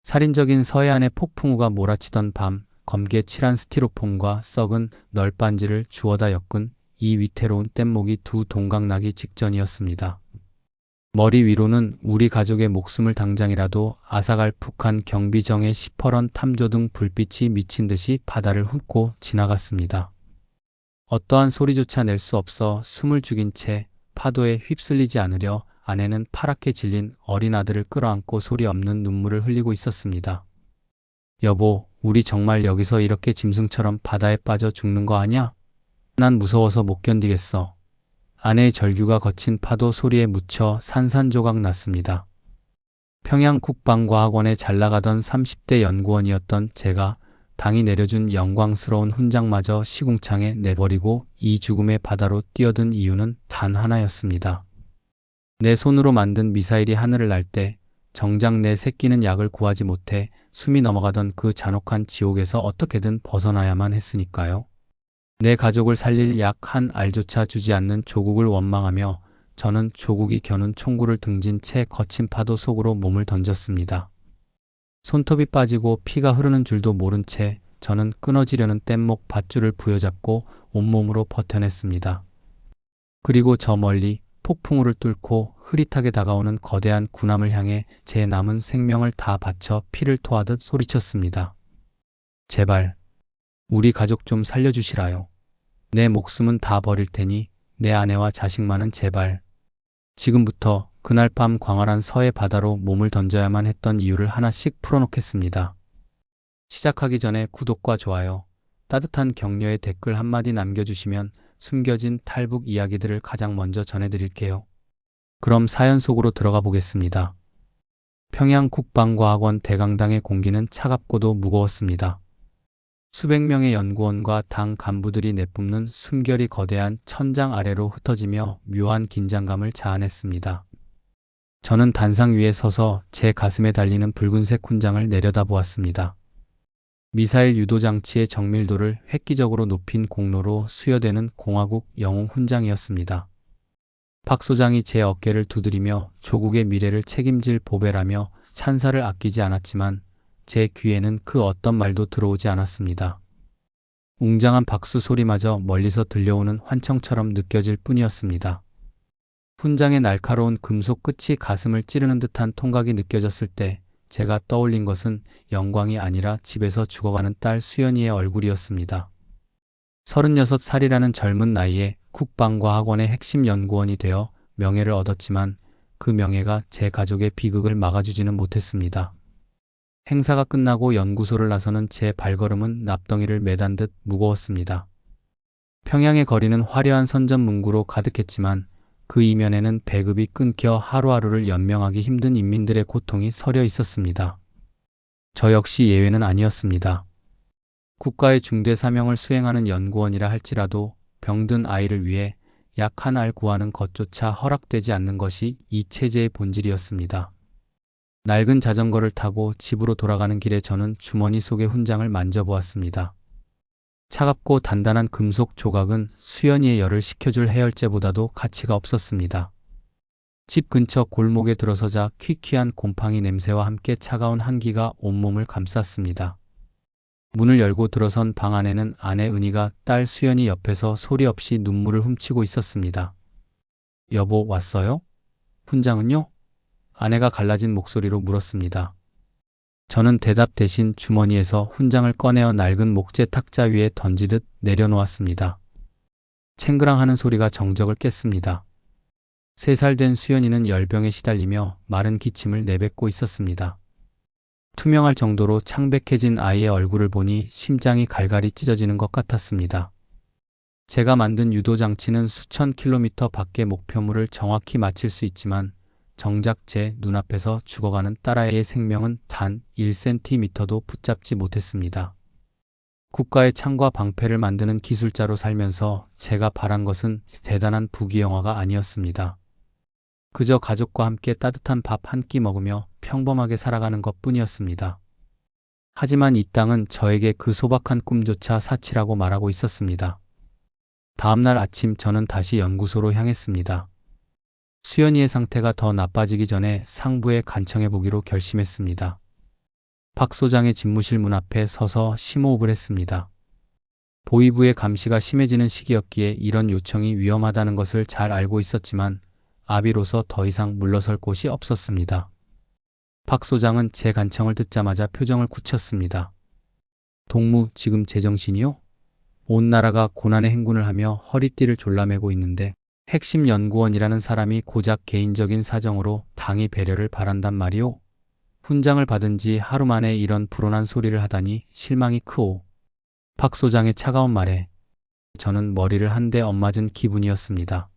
살인적인 서해안의 폭풍우가 몰아치던 밤, 검게 칠한 스티로폼과 썩은 널빤지를 주워다 엮은 이 위태로운 뗏목이 두 동강 나기 직전이었습니다. 머리 위로는 우리 가족의 목숨을 당장이라도 아사갈푹한 경비정의 시퍼런 탐조등 불빛이 미친 듯이 바다를 훑고 지나갔습니다. 어떠한 소리조차 낼 수 없어 숨을 죽인 채 파도에 휩쓸리지 않으려 아내는 파랗게 질린 어린 아들을 끌어안고 소리 없는 눈물을 흘리고 있었습니다. 여보, 우리 정말 여기서 이렇게 짐승처럼 바다에 빠져 죽는 거 아냐? 난 무서워서 못 견디겠어. 아내의 절규가 거친 파도 소리에 묻혀 산산조각 났습니다. 평양 국방과학원에 잘 나가던 30대 연구원이었던 제가 당이 내려준 영광스러운 훈장마저 시궁창에 내버리고 이 죽음의 바다로 뛰어든 이유는 단 하나였습니다. 내 손으로 만든 미사일이 하늘을 날 때 정작 내 새끼는 약을 구하지 못해 숨이 넘어가던 그 잔혹한 지옥에서 어떻게든 벗어나야만 했으니까요. 내 가족을 살릴 약 한 알조차 주지 않는 조국을 원망하며 저는 조국이 겨눈 총구를 등진 채 거친 파도 속으로 몸을 던졌습니다. 손톱이 빠지고 피가 흐르는 줄도 모른 채 저는 끊어지려는 뗏목 밧줄을 부여잡고 온몸으로 버텨냈습니다. 그리고 저 멀리 폭풍우를 뚫고 흐릿하게 다가오는 거대한 군함을 향해 제 남은 생명을 다 바쳐 피를 토하듯 소리쳤습니다. 제발, 우리 가족 좀 살려주시라요. 내 목숨은 다 버릴 테니 내 아내와 자식만은 제발. 지금부터 그날 밤 광활한 서해 바다로 몸을 던져야만 했던 이유를 하나씩 풀어놓겠습니다. 시작하기 전에 구독과 좋아요, 따뜻한 격려의 댓글 한마디 남겨주시면 숨겨진 탈북 이야기들을 가장 먼저 전해드릴게요. 그럼 사연 속으로 들어가 보겠습니다. 평양 국방과학원 대강당의 공기는 차갑고도 무거웠습니다. 수백 명의 연구원과 당 간부들이 내뿜는 숨결이 거대한 천장 아래로 흩어지며 묘한 긴장감을 자아냈습니다. 저는 단상 위에 서서 제 가슴에 달리는 붉은색 훈장을 내려다보았습니다. 미사일 유도 장치의 정밀도를 획기적으로 높인 공로로 수여되는 공화국 영웅 훈장이었습니다. 박 소장이 제 어깨를 두드리며 조국의 미래를 책임질 보배라며 찬사를 아끼지 않았지만 제 귀에는 그 어떤 말도 들어오지 않았습니다. 웅장한 박수 소리마저 멀리서 들려오는 환청처럼 느껴질 뿐이었습니다. 훈장의 날카로운 금속 끝이 가슴을 찌르는 듯한 통각이 느껴졌을 때 제가 떠올린 것은 영광이 아니라 집에서 죽어가는 딸 수연이의 얼굴이었습니다. 36살이라는 젊은 나이에 국방과학원의 핵심 연구원이 되어 명예를 얻었지만 그 명예가 제 가족의 비극을 막아주지는 못했습니다. 행사가 끝나고 연구소를 나서는 제 발걸음은 납덩이를 매단 듯 무거웠습니다. 평양의 거리는 화려한 선전 문구로 가득했지만 그 이면에는 배급이 끊겨 하루하루를 연명하기 힘든 인민들의 고통이 서려 있었습니다. 저 역시 예외는 아니었습니다. 국가의 중대 사명을 수행하는 연구원이라 할지라도 병든 아이를 위해 약 한 알 구하는 것조차 허락되지 않는 것이 이 체제의 본질이었습니다. 낡은 자전거를 타고 집으로 돌아가는 길에 저는 주머니 속의 훈장을 만져보았습니다. 차갑고 단단한 금속 조각은 수연이의 열을 식혀줄 해열제보다도 가치가 없었습니다. 집 근처 골목에 들어서자 퀴퀴한 곰팡이 냄새와 함께 차가운 한기가 온몸을 감쌌습니다. 문을 열고 들어선 방 안에는 아내 은희가 딸 수연이 옆에서 소리 없이 눈물을 훔치고 있었습니다. 여보, 왔어요? 훈장은요? 아내가 갈라진 목소리로 물었습니다. 저는 대답 대신 주머니에서 훈장을 꺼내어 낡은 목재 탁자 위에 던지듯 내려놓았습니다. 챙그랑하는 소리가 정적을 깼습니다. 3살 된 수연이는 열병에 시달리며 마른 기침을 내뱉고 있었습니다. 투명할 정도로 창백해진 아이의 얼굴을 보니 심장이 갈갈이 찢어지는 것 같았습니다. 제가 만든 유도 장치는 수천 킬로미터 밖의 목표물을 정확히 맞힐 수 있지만 정작 제 눈앞에서 죽어가는 딸아이의 생명은 단 1cm도 붙잡지 못했습니다. 국가의 창과 방패를 만드는 기술자로 살면서 제가 바란 것은 대단한 부귀영화가 아니었습니다. 그저 가족과 함께 따뜻한 밥 한 끼 먹으며 평범하게 살아가는 것뿐이었습니다. 하지만 이 땅은 저에게 그 소박한 꿈조차 사치라고 말하고 있었습니다. 다음날 아침 저는 다시 연구소로 향했습니다. 수연이의 상태가 더 나빠지기 전에 상부에 간청해 보기로 결심했습니다. 박 소장의 집무실 문 앞에 서서 심호흡을 했습니다. 보이부의 감시가 심해지는 시기였기에 이런 요청이 위험하다는 것을 잘 알고 있었지만 아비로서 더 이상 물러설 곳이 없었습니다. 박 소장은 제 간청을 듣자마자 표정을 굳혔습니다. 동무, 지금 제정신이요? 온 나라가 고난의 행군을 하며 허리띠를 졸라매고 있는데 핵심 연구원이라는 사람이 고작 개인적인 사정으로 당의 배려를 바란단 말이오? 훈장을 받은 지 하루 만에 이런 불온한 소리를 하다니 실망이 크오. 박 소장의 차가운 말에 저는 머리를 한 대 엇맞은 기분이었습니다.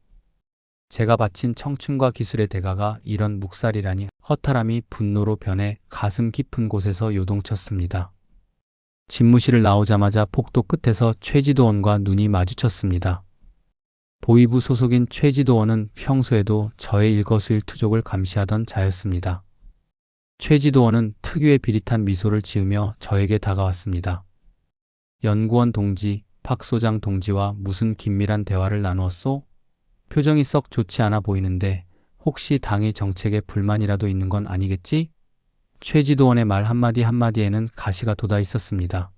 제가 바친 청춘과 기술의 대가가 이런 묵살이라니. 허탈함이 분노로 변해 가슴 깊은 곳에서 요동쳤습니다. 집무실을 나오자마자 복도 끝에서 최지도원과 눈이 마주쳤습니다. 보이부 소속인 최지도원은 평소에도 저의 일거수일투족을 감시하던 자였습니다. 최지도원은 특유의 비릿한 미소를 지으며 저에게 다가왔습니다. 연구원 동지, 박 소장 동지와 무슨 긴밀한 대화를 나누었소? 표정이 썩 좋지 않아 보이는데 혹시 당의 정책에 불만이라도 있는 건 아니겠지? 최지도원의 말 한마디 한마디에는 가시가 돋아 있었습니다.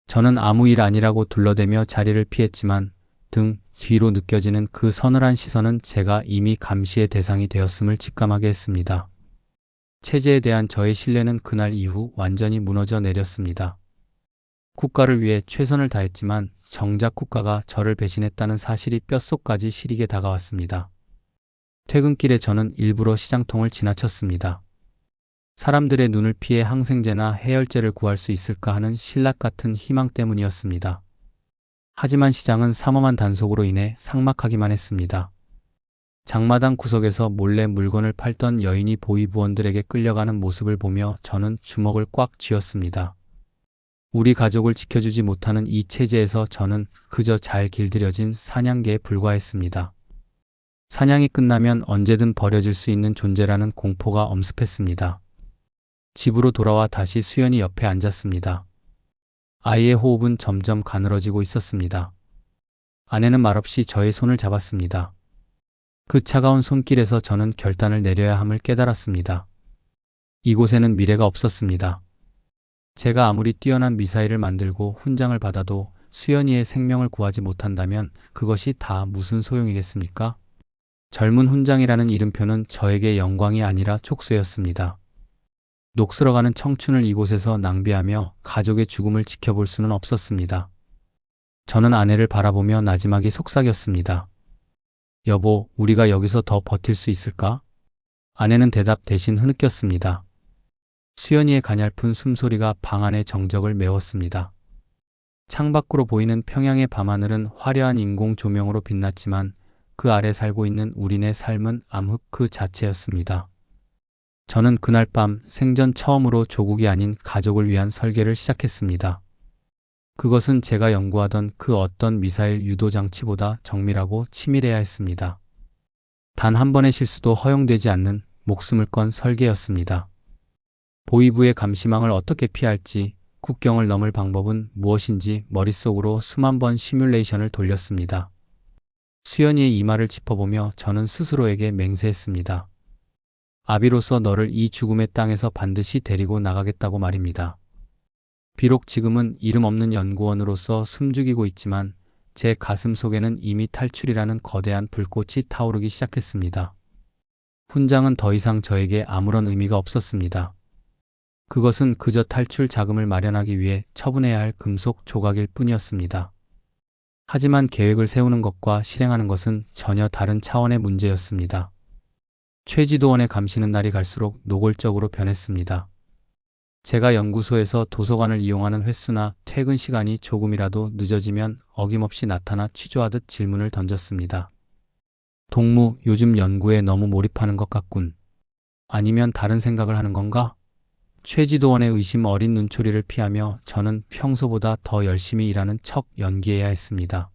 저는 아무 일 아니라고 둘러대며 자리를 피했지만 등 뒤로 느껴지는 그 서늘한 시선은 제가 이미 감시의 대상이 되었음을 직감하게 했습니다. 체제에 대한 저의 신뢰는 그날 이후 완전히 무너져 내렸습니다. 국가를 위해 최선을 다했지만 정작 국가가 저를 배신했다는 사실이 뼛속까지 시리게 다가왔습니다. 퇴근길에 저는 일부러 시장통을 지나쳤습니다. 사람들의 눈을 피해 항생제나 해열제를 구할 수 있을까 하는 신락 같은 희망 때문이었습니다. 하지만 시장은 삼엄한 단속으로 인해 삭막하기만 했습니다. 장마당 구석에서 몰래 물건을 팔던 여인이 보이부원들에게 끌려가는 모습을 보며 저는 주먹을 꽉 쥐었습니다. 우리 가족을 지켜주지 못하는 이 체제에서 저는 그저 잘 길들여진 사냥개에 불과했습니다. 사냥이 끝나면 언제든 버려질 수 있는 존재라는 공포가 엄습했습니다. 집으로 돌아와 다시 수연이 옆에 앉았습니다. 아이의 호흡은 점점 가늘어지고 있었습니다. 아내는 말없이 저의 손을 잡았습니다. 그 차가운 손길에서 저는 결단을 내려야 함을 깨달았습니다. 이곳에는 미래가 없었습니다. 제가 아무리 뛰어난 미사일을 만들고 훈장을 받아도 수연이의 생명을 구하지 못한다면 그것이 다 무슨 소용이겠습니까? 젊은 훈장이라는 이름표는 저에게 영광이 아니라 촉소였습니다. 녹슬어가는 청춘을 이곳에서 낭비하며 가족의 죽음을 지켜볼 수는 없었습니다. 저는 아내를 바라보며 나지막이 속삭였습니다. 여보, 우리가 여기서 더 버틸 수 있을까? 아내는 대답 대신 흐느꼈습니다. 수연이의 가냘픈 숨소리가 방 안의 정적을 메웠습니다. 창밖으로 보이는 평양의 밤하늘은 화려한 인공 조명으로 빛났지만 그 아래 살고 있는 우리네 삶은 암흑 그 자체였습니다. 저는 그날 밤 생전 처음으로 조국이 아닌 가족을 위한 설계를 시작했습니다. 그것은 제가 연구하던 그 어떤 미사일 유도 장치보다 정밀하고 치밀해야 했습니다. 단 한 번의 실수도 허용되지 않는 목숨을 건 설계였습니다. 보이부의 감시망을 어떻게 피할지, 국경을 넘을 방법은 무엇인지 머릿속으로 수만 번 시뮬레이션을 돌렸습니다. 수연이의 이마를 짚어보며 저는 스스로에게 맹세했습니다. 아비로서 너를 이 죽음의 땅에서 반드시 데리고 나가겠다고 말입니다. 비록 지금은 이름 없는 연구원으로서 숨죽이고 있지만 제 가슴 속에는 이미 탈출이라는 거대한 불꽃이 타오르기 시작했습니다. 훈장은 더 이상 저에게 아무런 의미가 없었습니다. 그것은 그저 탈출 자금을 마련하기 위해 처분해야 할 금속 조각일 뿐이었습니다. 하지만 계획을 세우는 것과 실행하는 것은 전혀 다른 차원의 문제였습니다. 최지도원의 감시는 날이 갈수록 노골적으로 변했습니다. 제가 연구소에서 도서관을 이용하는 횟수나 퇴근 시간이 조금이라도 늦어지면 어김없이 나타나 취조하듯 질문을 던졌습니다. 동무, 요즘 연구에 너무 몰입하는 것 같군. 아니면 다른 생각을 하는 건가? 최지도원의 의심 어린 눈초리를 피하며 저는 평소보다 더 열심히 일하는 척 연기해야 했습니다.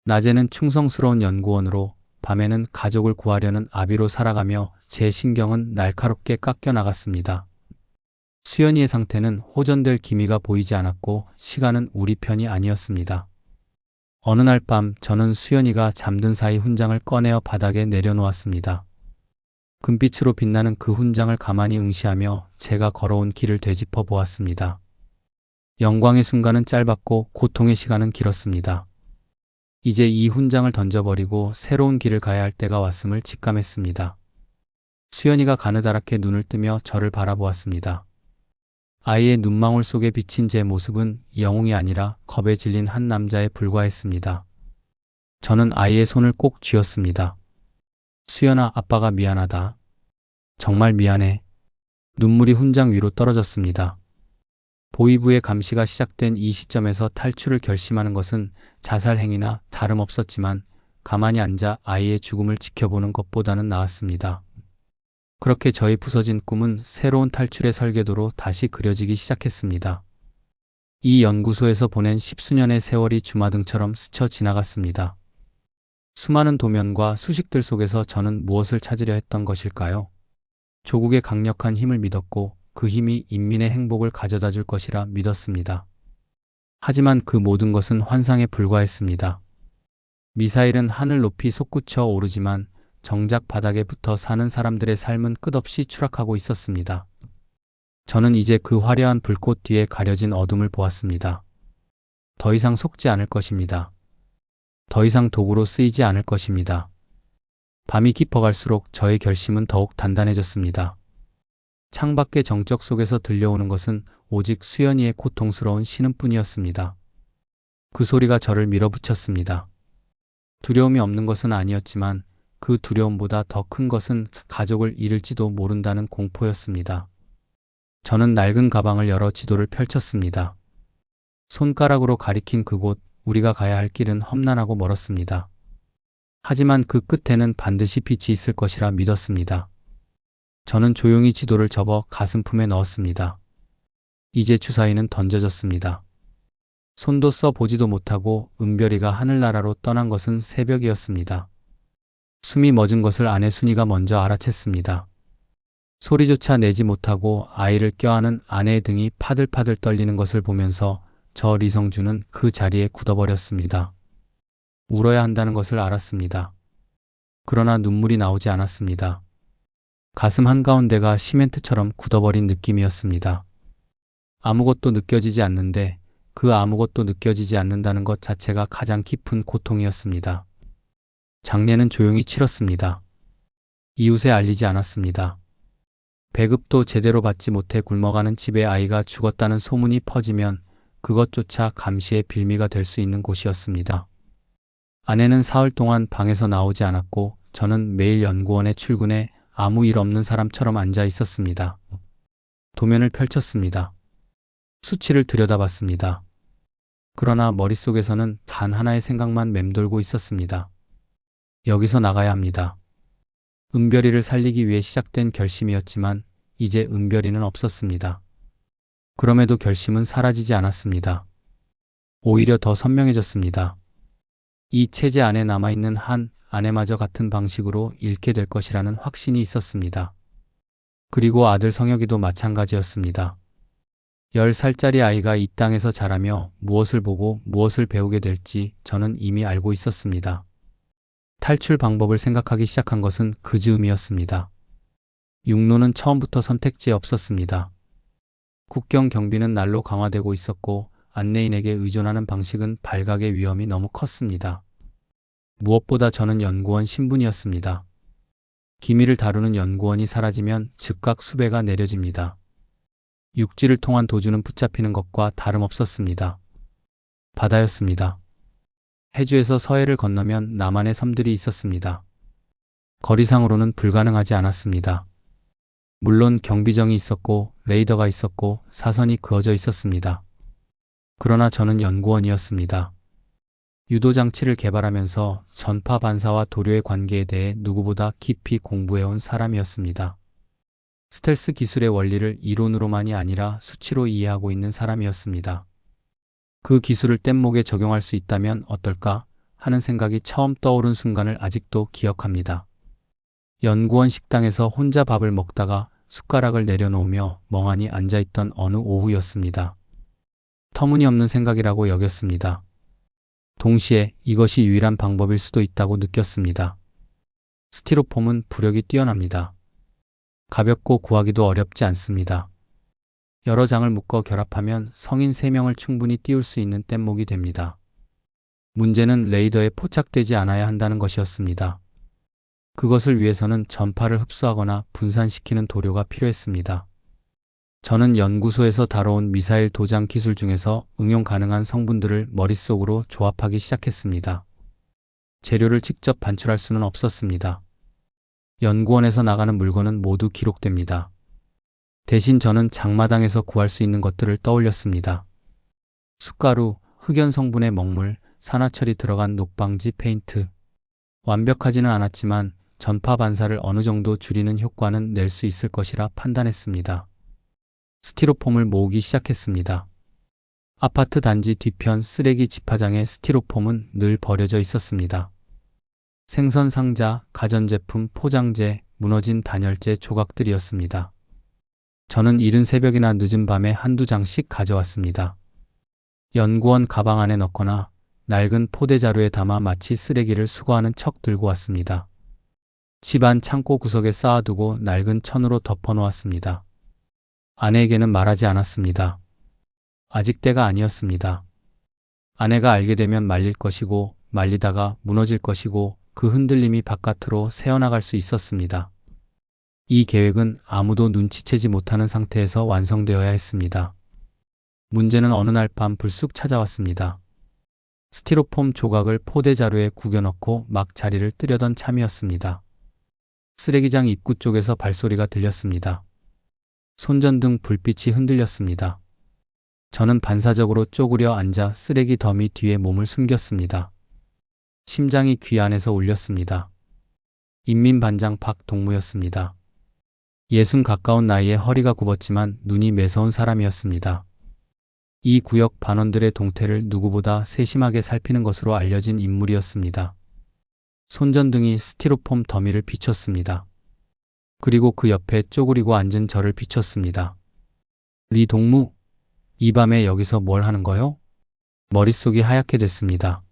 낮에는 충성스러운 연구원으로, 밤에는 가족을 구하려는 아비로 살아가며 제 신경은 날카롭게 깎여 나갔습니다. 수연이의 상태는 호전될 기미가 보이지 않았고 시간은 우리 편이 아니었습니다. 어느 날 밤 저는 수연이가 잠든 사이 훈장을 꺼내어 바닥에 내려놓았습니다. 금빛으로 빛나는 그 훈장을 가만히 응시하며 제가 걸어온 길을 되짚어 보았습니다. 영광의 순간은 짧았고 고통의 시간은 길었습니다. 이제 이 훈장을 던져버리고 새로운 길을 가야 할 때가 왔음을 직감했습니다. 수연이가 가느다랗게 눈을 뜨며 저를 바라보았습니다. 아이의 눈망울 속에 비친 제 모습은 영웅이 아니라 겁에 질린 한 남자에 불과했습니다. 저는 아이의 손을 꼭 쥐었습니다. 수연아, 아빠가 미안하다. 정말 미안해. 눈물이 훈장 위로 떨어졌습니다. 보위부의 감시가 시작된 이 시점에서 탈출을 결심하는 것은 자살 행위나 다름없었지만 가만히 앉아 아이의 죽음을 지켜보는 것보다는 나았습니다. 그렇게 저희 부서진 꿈은 새로운 탈출의 설계도로 다시 그려지기 시작했습니다. 이 연구소에서 보낸 10수년의 세월이 주마등처럼 스쳐 지나갔습니다. 수많은 도면과 수식들 속에서 저는 무엇을 찾으려 했던 것일까요? 조국의 강력한 힘을 믿었고 그 힘이 인민의 행복을 가져다 줄 것이라 믿었습니다. 하지만 그 모든 것은 환상에 불과했습니다. 미사일은 하늘 높이 솟구쳐 오르지만 정작 바닥에 붙어 사는 사람들의 삶은 끝없이 추락하고 있었습니다. 저는 이제 그 화려한 불꽃 뒤에 가려진 어둠을 보았습니다. 더 이상 속지 않을 것입니다. 더 이상 도구로 쓰이지 않을 것입니다. 밤이 깊어갈수록 저의 결심은 더욱 단단해졌습니다. 창밖의 정적 속에서 들려오는 것은 오직 수연이의 고통스러운 신음뿐이었습니다. 그 소리가 저를 밀어붙였습니다. 두려움이 없는 것은 아니었지만 그 두려움보다 더 큰 것은 가족을 잃을지도 모른다는 공포였습니다. 저는 낡은 가방을 열어 지도를 펼쳤습니다. 손가락으로 가리킨 그곳, 우리가 가야 할 길은 험난하고 멀었습니다. 하지만 그 끝에는 반드시 빛이 있을 것이라 믿었습니다. 저는 조용히 지도를 접어 가슴품에 넣었습니다. 이제 주사위는 던져졌습니다. 손도 써보지도 못하고 은별이가 하늘나라로 떠난 것은 새벽이었습니다. 숨이 멎은 것을 아내 순이가 먼저 알아챘습니다. 소리조차 내지 못하고 아이를 껴안은 아내의 등이 파들파들 떨리는 것을 보면서 저 리성주는 그 자리에 굳어버렸습니다. 울어야 한다는 것을 알았습니다. 그러나 눈물이 나오지 않았습니다. 가슴 한가운데가 시멘트처럼 굳어버린 느낌이었습니다. 아무것도 느껴지지 않는데 그 아무것도 느껴지지 않는다는 것 자체가 가장 깊은 고통이었습니다. 장례는 조용히 치렀습니다. 이웃에 알리지 않았습니다. 배급도 제대로 받지 못해 굶어가는 집에 아이가 죽었다는 소문이 퍼지면 그것조차 감시의 빌미가 될 수 있는 곳이었습니다. 아내는 사흘 동안 방에서 나오지 않았고 저는 매일 연구원에 출근해 아무 일 없는 사람처럼 앉아 있었습니다. 도면을 펼쳤습니다. 수치를 들여다봤습니다. 그러나 머릿속에서는 단 하나의 생각만 맴돌고 있었습니다. 여기서 나가야 합니다. 은별이를 살리기 위해 시작된 결심이었지만 이제 은별이는 없었습니다. 그럼에도 결심은 사라지지 않았습니다. 오히려 더 선명해졌습니다. 이 체제 안에 남아있는 한 아내마저 같은 방식으로 잃게 될 것이라는 확신이 있었습니다. 그리고 아들 성혁이도 마찬가지였습니다. 10살짜리 아이가 이 땅에서 자라며 무엇을 보고 무엇을 배우게 될지 저는 이미 알고 있었습니다. 탈출 방법을 생각하기 시작한 것은 그 즈음이었습니다. 육로는 처음부터 선택지에 없었습니다. 국경 경비는 날로 강화되고 있었고 안내인에게 의존하는 방식은 발각의 위험이 너무 컸습니다. 무엇보다 저는 연구원 신분이었습니다. 기밀을 다루는 연구원이 사라지면 즉각 수배가 내려집니다. 육지를 통한 도주는 붙잡히는 것과 다름없었습니다. 바다였습니다. 해주에서 서해를 건너면 남한의 섬들이 있었습니다. 거리상으로는 불가능하지 않았습니다. 물론 경비정이 있었고 레이더가 있었고 사선이 그어져 있었습니다. 그러나 저는 연구원이었습니다. 유도장치를 개발하면서 전파 반사와 도료의 관계에 대해 누구보다 깊이 공부해온 사람이었습니다. 스텔스 기술의 원리를 이론으로만이 아니라 수치로 이해하고 있는 사람이었습니다. 그 기술을 뗏목에 적용할 수 있다면 어떨까 하는 생각이 처음 떠오른 순간을 아직도 기억합니다. 연구원 식당에서 혼자 밥을 먹다가 숟가락을 내려놓으며 멍하니 앉아있던 어느 오후였습니다. 터무니없는 생각이라고 여겼습니다. 동시에 이것이 유일한 방법일 수도 있다고 느꼈습니다. 스티로폼은 부력이 뛰어납니다. 가볍고 구하기도 어렵지 않습니다. 여러 장을 묶어 결합하면 성인 3명을 충분히 띄울 수 있는 뗏목이 됩니다. 문제는 레이더에 포착되지 않아야 한다는 것이었습니다. 그것을 위해서는 전파를 흡수하거나 분산시키는 도료가 필요했습니다. 저는 연구소에서 다뤄온 미사일 도장 기술 중에서 응용 가능한 성분들을 머릿속으로 조합하기 시작했습니다. 재료를 직접 반출할 수는 없었습니다. 연구원에서 나가는 물건은 모두 기록됩니다. 대신 저는 장마당에서 구할 수 있는 것들을 떠올렸습니다. 숯가루, 흑연 성분의 먹물, 산화철이 들어간 녹방지 페인트. 완벽하지는 않았지만 전파 반사를 어느 정도 줄이는 효과는 낼 수 있을 것이라 판단했습니다. 스티로폼을 모으기 시작했습니다. 아파트 단지 뒤편 쓰레기 집화장에 스티로폼은 늘 버려져 있었습니다. 생선 상자, 가전제품, 포장재, 무너진 단열재 조각들이었습니다. 저는 이른 새벽이나 늦은 밤에 한두 장씩 가져왔습니다. 연구원 가방 안에 넣거나 낡은 포대자루에 담아 마치 쓰레기를 수거하는 척 들고 왔습니다. 집안 창고 구석에 쌓아두고 낡은 천으로 덮어놓았습니다. 아내에게는 말하지 않았습니다. 아직 때가 아니었습니다. 아내가 알게 되면 말릴 것이고 말리다가 무너질 것이고 그 흔들림이 바깥으로 새어나갈 수 있었습니다. 이 계획은 아무도 눈치채지 못하는 상태에서 완성되어야 했습니다. 문제는 어느 날 밤 불쑥 찾아왔습니다. 스티로폼 조각을 포대자루에 구겨넣고 막 자리를 뜨려던 참이었습니다. 쓰레기장 입구 쪽에서 발소리가 들렸습니다. 손전등 불빛이 흔들렸습니다. 저는 반사적으로 쪼그려 앉아 쓰레기 더미 뒤에 몸을 숨겼습니다. 심장이 귀 안에서 울렸습니다. 인민반장 박동무였습니다. 60 가까운 나이에 허리가 굽었지만 눈이 매서운 사람이었습니다. 이 구역 반원들의 동태를 누구보다 세심하게 살피는 것으로 알려진 인물이었습니다. 손전등이 스티로폼 더미를 비췄습니다. 그리고 그 옆에 쪼그리고 앉은 저를 비췄습니다. 리 동무, 이 밤에 여기서 뭘 하는 거요? 머릿속이 하얗게 됐습니다.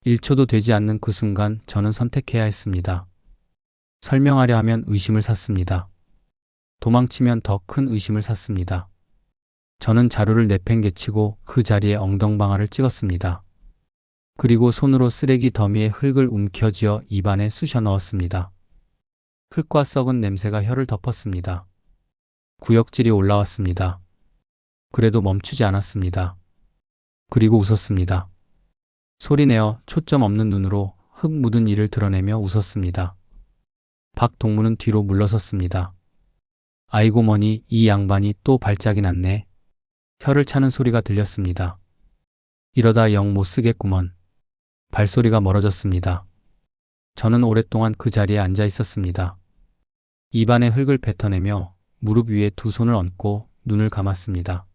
1초도 되지 않는 그 순간 저는 선택해야 했습니다. 설명하려 하면 의심을 샀습니다. 도망치면 더 큰 의심을 샀습니다. 저는 자루를 내팽개치고 그 자리에 엉덩방아를 찍었습니다. 그리고 손으로 쓰레기 더미에 흙을 움켜쥐어 입안에 쑤셔 넣었습니다. 흙과 썩은 냄새가 혀를 덮었습니다. 구역질이 올라왔습니다. 그래도 멈추지 않았습니다. 그리고 웃었습니다. 소리내어 초점 없는 눈으로 흙 묻은 이를 드러내며 웃었습니다. 박동무는 뒤로 물러섰습니다. 아이고 머니, 이 양반이 또 발작이 났네. 혀를 차는 소리가 들렸습니다. 이러다 영 못 쓰겠구먼. 발소리가 멀어졌습니다. 저는 오랫동안 그 자리에 앉아 있었습니다. 입안에 흙을 뱉어내며 무릎 위에 두 손을 얹고 눈을 감았습니다.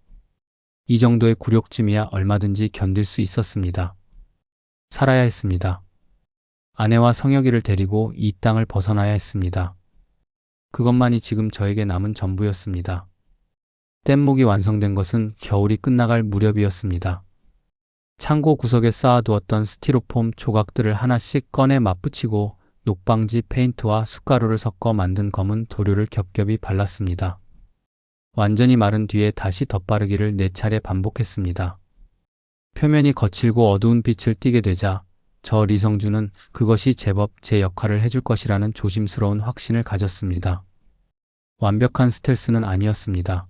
이 정도의 굴욕쯤이야 얼마든지 견딜 수 있었습니다. 살아야 했습니다. 아내와 성혁이를 데리고 이 땅을 벗어나야 했습니다. 그것만이 지금 저에게 남은 전부였습니다. 뗏목이 완성된 것은 겨울이 끝나갈 무렵이었습니다. 창고 구석에 쌓아두었던 스티로폼 조각들을 하나씩 꺼내 맞붙이고 녹방지 페인트와 숯가루를 섞어 만든 검은 도료를 겹겹이 발랐습니다. 완전히 마른 뒤에 다시 덧바르기를 4차례 반복했습니다. 표면이 거칠고 어두운 빛을 띠게 되자 저 리성주는 그것이 제법 제 역할을 해줄 것이라는 조심스러운 확신을 가졌습니다. 완벽한 스텔스는 아니었습니다.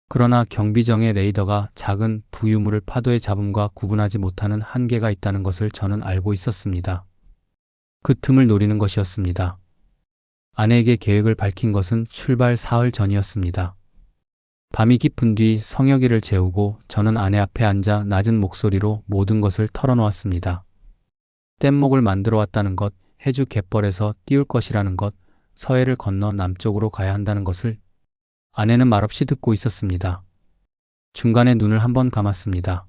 그러나 경비정의 레이더가 작은 부유물을 파도의 잡음과 구분하지 못하는 한계가 있다는 것을 저는 알고 있었습니다. 그 틈을 노리는 것이었습니다. 아내에게 계획을 밝힌 것은 출발 사흘 전이었습니다. 밤이 깊은 뒤 성혁이를 재우고 저는 아내 앞에 앉아 낮은 목소리로 모든 것을 털어놓았습니다. 뗏목을 만들어 왔다는 것, 해주 갯벌에서 띄울 것이라는 것, 서해를 건너 남쪽으로 가야 한다는 것을. 아내는 말없이 듣고 있었습니다. 중간에 눈을 한번 감았습니다.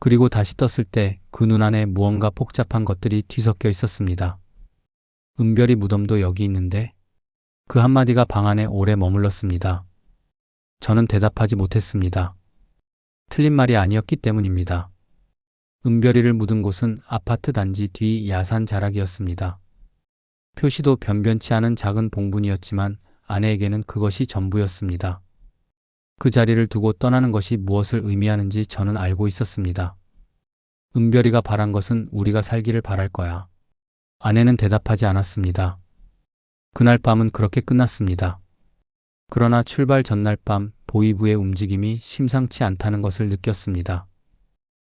그리고 다시 떴을 때 그 눈 안에 무언가 복잡한 것들이 뒤섞여 있었습니다. 은별이 무덤도 여기 있는데? 그 한마디가 방 안에 오래 머물렀습니다. 저는 대답하지 못했습니다. 틀린 말이 아니었기 때문입니다. 은별이를 묻은 곳은 아파트 단지 뒤 야산 자락이었습니다. 표시도 변변치 않은 작은 봉분이었지만 아내에게는 그것이 전부였습니다. 그 자리를 두고 떠나는 것이 무엇을 의미하는지 저는 알고 있었습니다. 은별이가 바란 것은 우리가 살기를 바랄 거야. 아내는 대답하지 않았습니다. 그날 밤은 그렇게 끝났습니다. 그러나 출발 전날 밤 보이부의 움직임이 심상치 않다는 것을 느꼈습니다.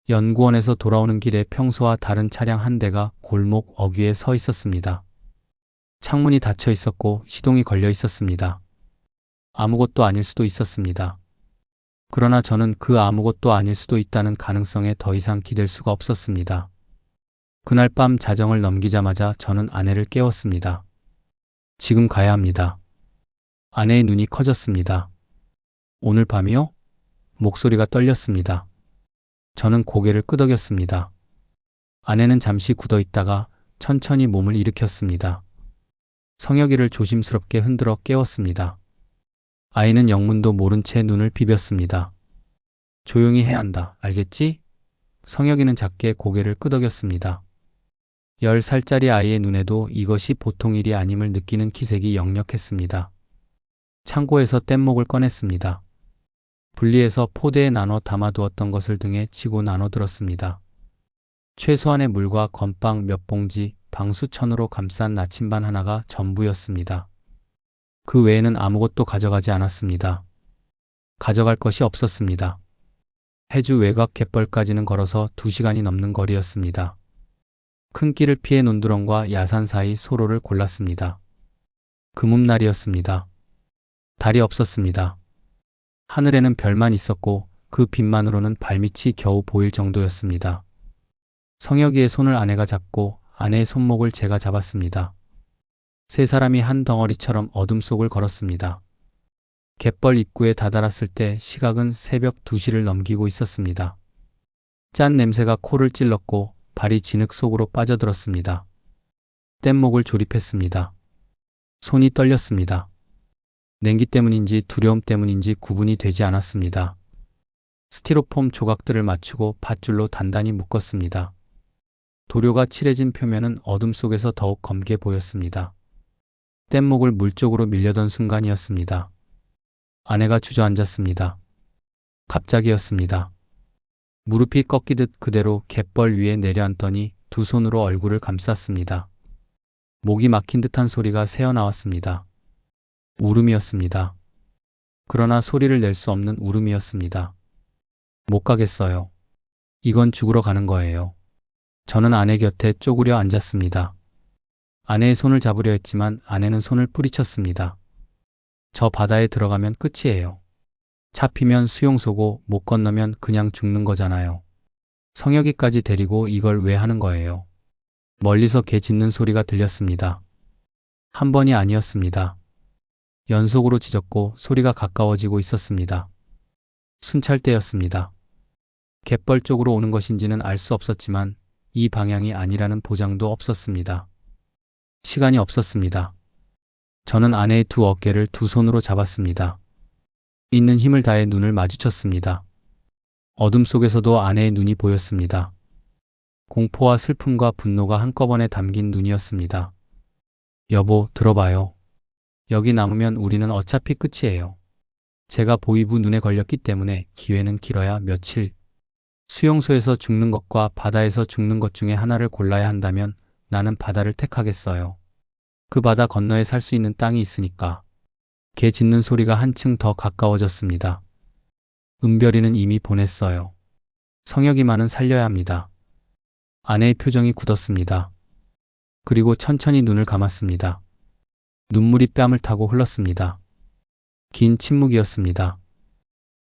연구원에서 돌아오는 길에 평소와 다른 차량 한 대가 골목 어귀에 서 있었습니다. 창문이 닫혀 있었고 시동이 걸려 있었습니다. 아무것도 아닐 수도 있었습니다. 그러나 저는 그 아무것도 아닐 수도 있다는 가능성에 더 이상 기댈 수가 없었습니다. 그날 밤 자정을 넘기자마자 저는 아내를 깨웠습니다. 지금 가야 합니다. 아내의 눈이 커졌습니다. 오늘 밤이요? 목소리가 떨렸습니다. 저는 고개를 끄덕였습니다. 아내는 잠시 굳어 있다가 천천히 몸을 일으켰습니다. 성혁이를 조심스럽게 흔들어 깨웠습니다. 아이는 영문도 모른 채 눈을 비볐습니다. 조용히 해야 한다. 알겠지? 성혁이는 작게 고개를 끄덕였습니다. 10살짜리 아이의 눈에도 이것이 보통 일이 아님을 느끼는 기색이 역력했습니다. 창고에서 뗏목을 꺼냈습니다. 분리해서 포대에 나눠 담아두었던 것을 등에 치고 나눠들었습니다. 최소한의 물과 건빵 몇 봉지, 방수천으로 감싼 나침반 하나가 전부였습니다. 그 외에는 아무것도 가져가지 않았습니다. 가져갈 것이 없었습니다. 해주 외곽 갯벌까지는 걸어서 2시간이 넘는 거리였습니다. 큰 길을 피해 논두렁과 야산 사이 소로를 골랐습니다. 금음날이었습니다. 달이 없었습니다. 하늘에는 별만 있었고 그 빛만으로는 발밑이 겨우 보일 정도였습니다. 성혁이의 손을 아내가 잡고 아내의 손목을 제가 잡았습니다. 세 사람이 한 덩어리처럼 어둠 속을 걸었습니다. 갯벌 입구에 다다랐을 때 시각은 새벽 2시를 넘기고 있었습니다. 짠 냄새가 코를 찔렀고 발이 진흙 속으로 빠져들었습니다. 뗏목을 조립했습니다. 손이 떨렸습니다. 냉기 때문인지 두려움 때문인지 구분이 되지 않았습니다. 스티로폼 조각들을 맞추고 밧줄로 단단히 묶었습니다. 도료가 칠해진 표면은 어둠 속에서 더욱 검게 보였습니다. 뗏목을 물 쪽으로 밀려던 순간이었습니다. 아내가 주저앉았습니다. 갑자기였습니다. 무릎이 꺾이듯 그대로 갯벌 위에 내려앉더니 두 손으로 얼굴을 감쌌습니다. 목이 막힌 듯한 소리가 새어나왔습니다. 울음이었습니다. 그러나 소리를 낼 수 없는 울음이었습니다. 못 가겠어요. 이건 죽으러 가는 거예요. 저는 아내 곁에 쪼그려 앉았습니다. 아내의 손을 잡으려 했지만 아내는 손을 뿌리쳤습니다. 저 바다에 들어가면 끝이에요. 잡히면 수용소고 못 건너면 그냥 죽는 거잖아요. 성혁이까지 데리고 이걸 왜 하는 거예요? 멀리서 개 짖는 소리가 들렸습니다. 한 번이 아니었습니다. 연속으로 짖었고 소리가 가까워지고 있었습니다. 순찰대였습니다. 갯벌 쪽으로 오는 것인지는 알 수 없었지만 이 방향이 아니라는 보장도 없었습니다. 시간이 없었습니다. 저는 아내의 두 어깨를 두 손으로 잡았습니다. 있는 힘을 다해 눈을 마주쳤습니다. 어둠 속에서도 아내의 눈이 보였습니다. 공포와 슬픔과 분노가 한꺼번에 담긴 눈이었습니다. 여보, 들어봐요. 여기 남으면 우리는 어차피 끝이에요. 제가 보이부 눈에 걸렸기 때문에 기회는 길어야 며칠. 수용소에서 죽는 것과 바다에서 죽는 것 중에 하나를 골라야 한다면 나는 바다를 택하겠어요. 그 바다 건너에 살 수 있는 땅이 있으니까. 개 짖는 소리가 한층 더 가까워졌습니다. 은별이는 이미 보냈어요. 성혁이만은 살려야 합니다. 아내의 표정이 굳었습니다. 그리고 천천히 눈을 감았습니다. 눈물이 뺨을 타고 흘렀습니다. 긴 침묵이었습니다.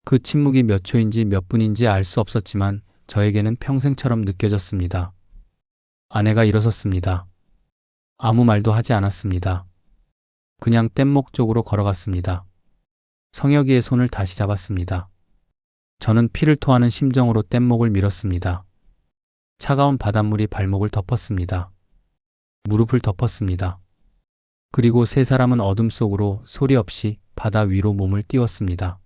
그 침묵이 몇 초인지 몇 분인지 알 수 없었지만 저에게는 평생처럼 느껴졌습니다. 아내가 일어섰습니다. 아무 말도 하지 않았습니다. 그냥 뗏목 쪽으로 걸어갔습니다. 성혁이의 손을 다시 잡았습니다. 저는 피를 토하는 심정으로 뗏목을 밀었습니다. 차가운 바닷물이 발목을 덮었습니다. 무릎을 덮었습니다. 그리고 세 사람은 어둠 속으로 소리 없이 바다 위로 몸을 띄웠습니다.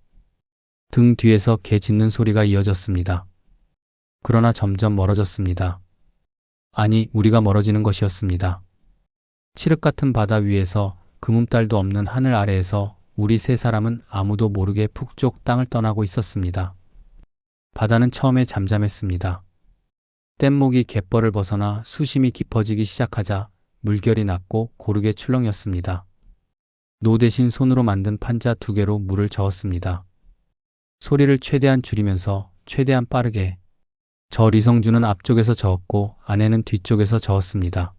등 뒤에서 개 짖는 소리가 이어졌습니다. 그러나 점점 멀어졌습니다. 아니, 우리가 멀어지는 것이었습니다. 칠흑 같은 바다 위에서 금음달도 없는 하늘 아래에서 우리 세 사람은 아무도 모르게 북쪽 땅을 떠나고 있었습니다. 바다는 처음에 잠잠했습니다. 뗏목이 갯벌을 벗어나 수심이 깊어지기 시작하자 물결이 낮고 고르게 출렁였습니다. 노 대신 손으로 만든 판자 2개로 물을 저었습니다. 소리를 최대한 줄이면서 최대한 빠르게. 저 리성주는 앞쪽에서 저었고 아내는 뒤쪽에서 저었습니다.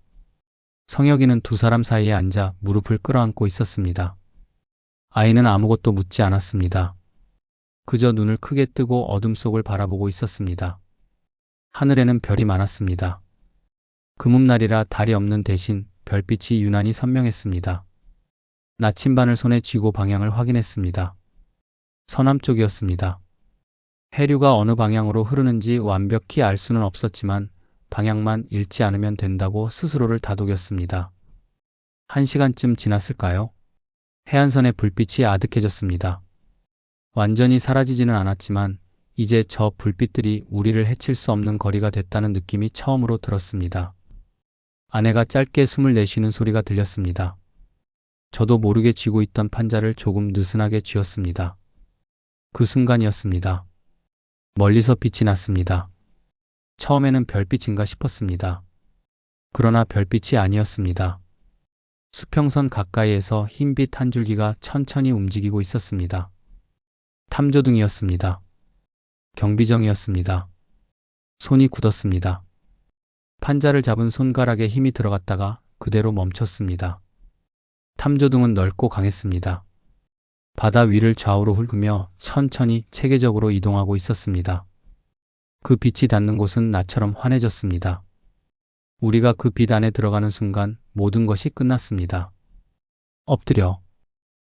성혁이는 두 사람 사이에 앉아 무릎을 끌어안고 있었습니다. 아이는 아무것도 묻지 않았습니다. 그저 눈을 크게 뜨고 어둠 속을 바라보고 있었습니다. 하늘에는 별이 많았습니다. 금음날이라 달이 없는 대신 별빛이 유난히 선명했습니다. 나침반을 손에 쥐고 방향을 확인했습니다. 서남쪽이었습니다. 해류가 어느 방향으로 흐르는지 완벽히 알 수는 없었지만 방향만 잃지 않으면 된다고 스스로를 다독였습니다. 1시간쯤 지났을까요? 해안선의 불빛이 아득해졌습니다. 완전히 사라지지는 않았지만 이제 저 불빛들이 우리를 해칠 수 없는 거리가 됐다는 느낌이 처음으로 들었습니다. 아내가 짧게 숨을 내쉬는 소리가 들렸습니다. 저도 모르게 쥐고 있던 판자를 조금 느슨하게 쥐었습니다. 그 순간이었습니다. 멀리서 빛이 났습니다. 처음에는 별빛인가 싶었습니다. 그러나 별빛이 아니었습니다. 수평선 가까이에서 흰빛 한 줄기가 천천히 움직이고 있었습니다. 탐조등이었습니다. 경비정이었습니다. 손이 굳었습니다. 판자를 잡은 손가락에 힘이 들어갔다가 그대로 멈췄습니다. 탐조등은 넓고 강했습니다. 바다 위를 좌우로 훑으며 천천히 체계적으로 이동하고 있었습니다. 그 빛이 닿는 곳은 나처럼 환해졌습니다. 우리가 그 빛 안에 들어가는 순간 모든 것이 끝났습니다. 엎드려.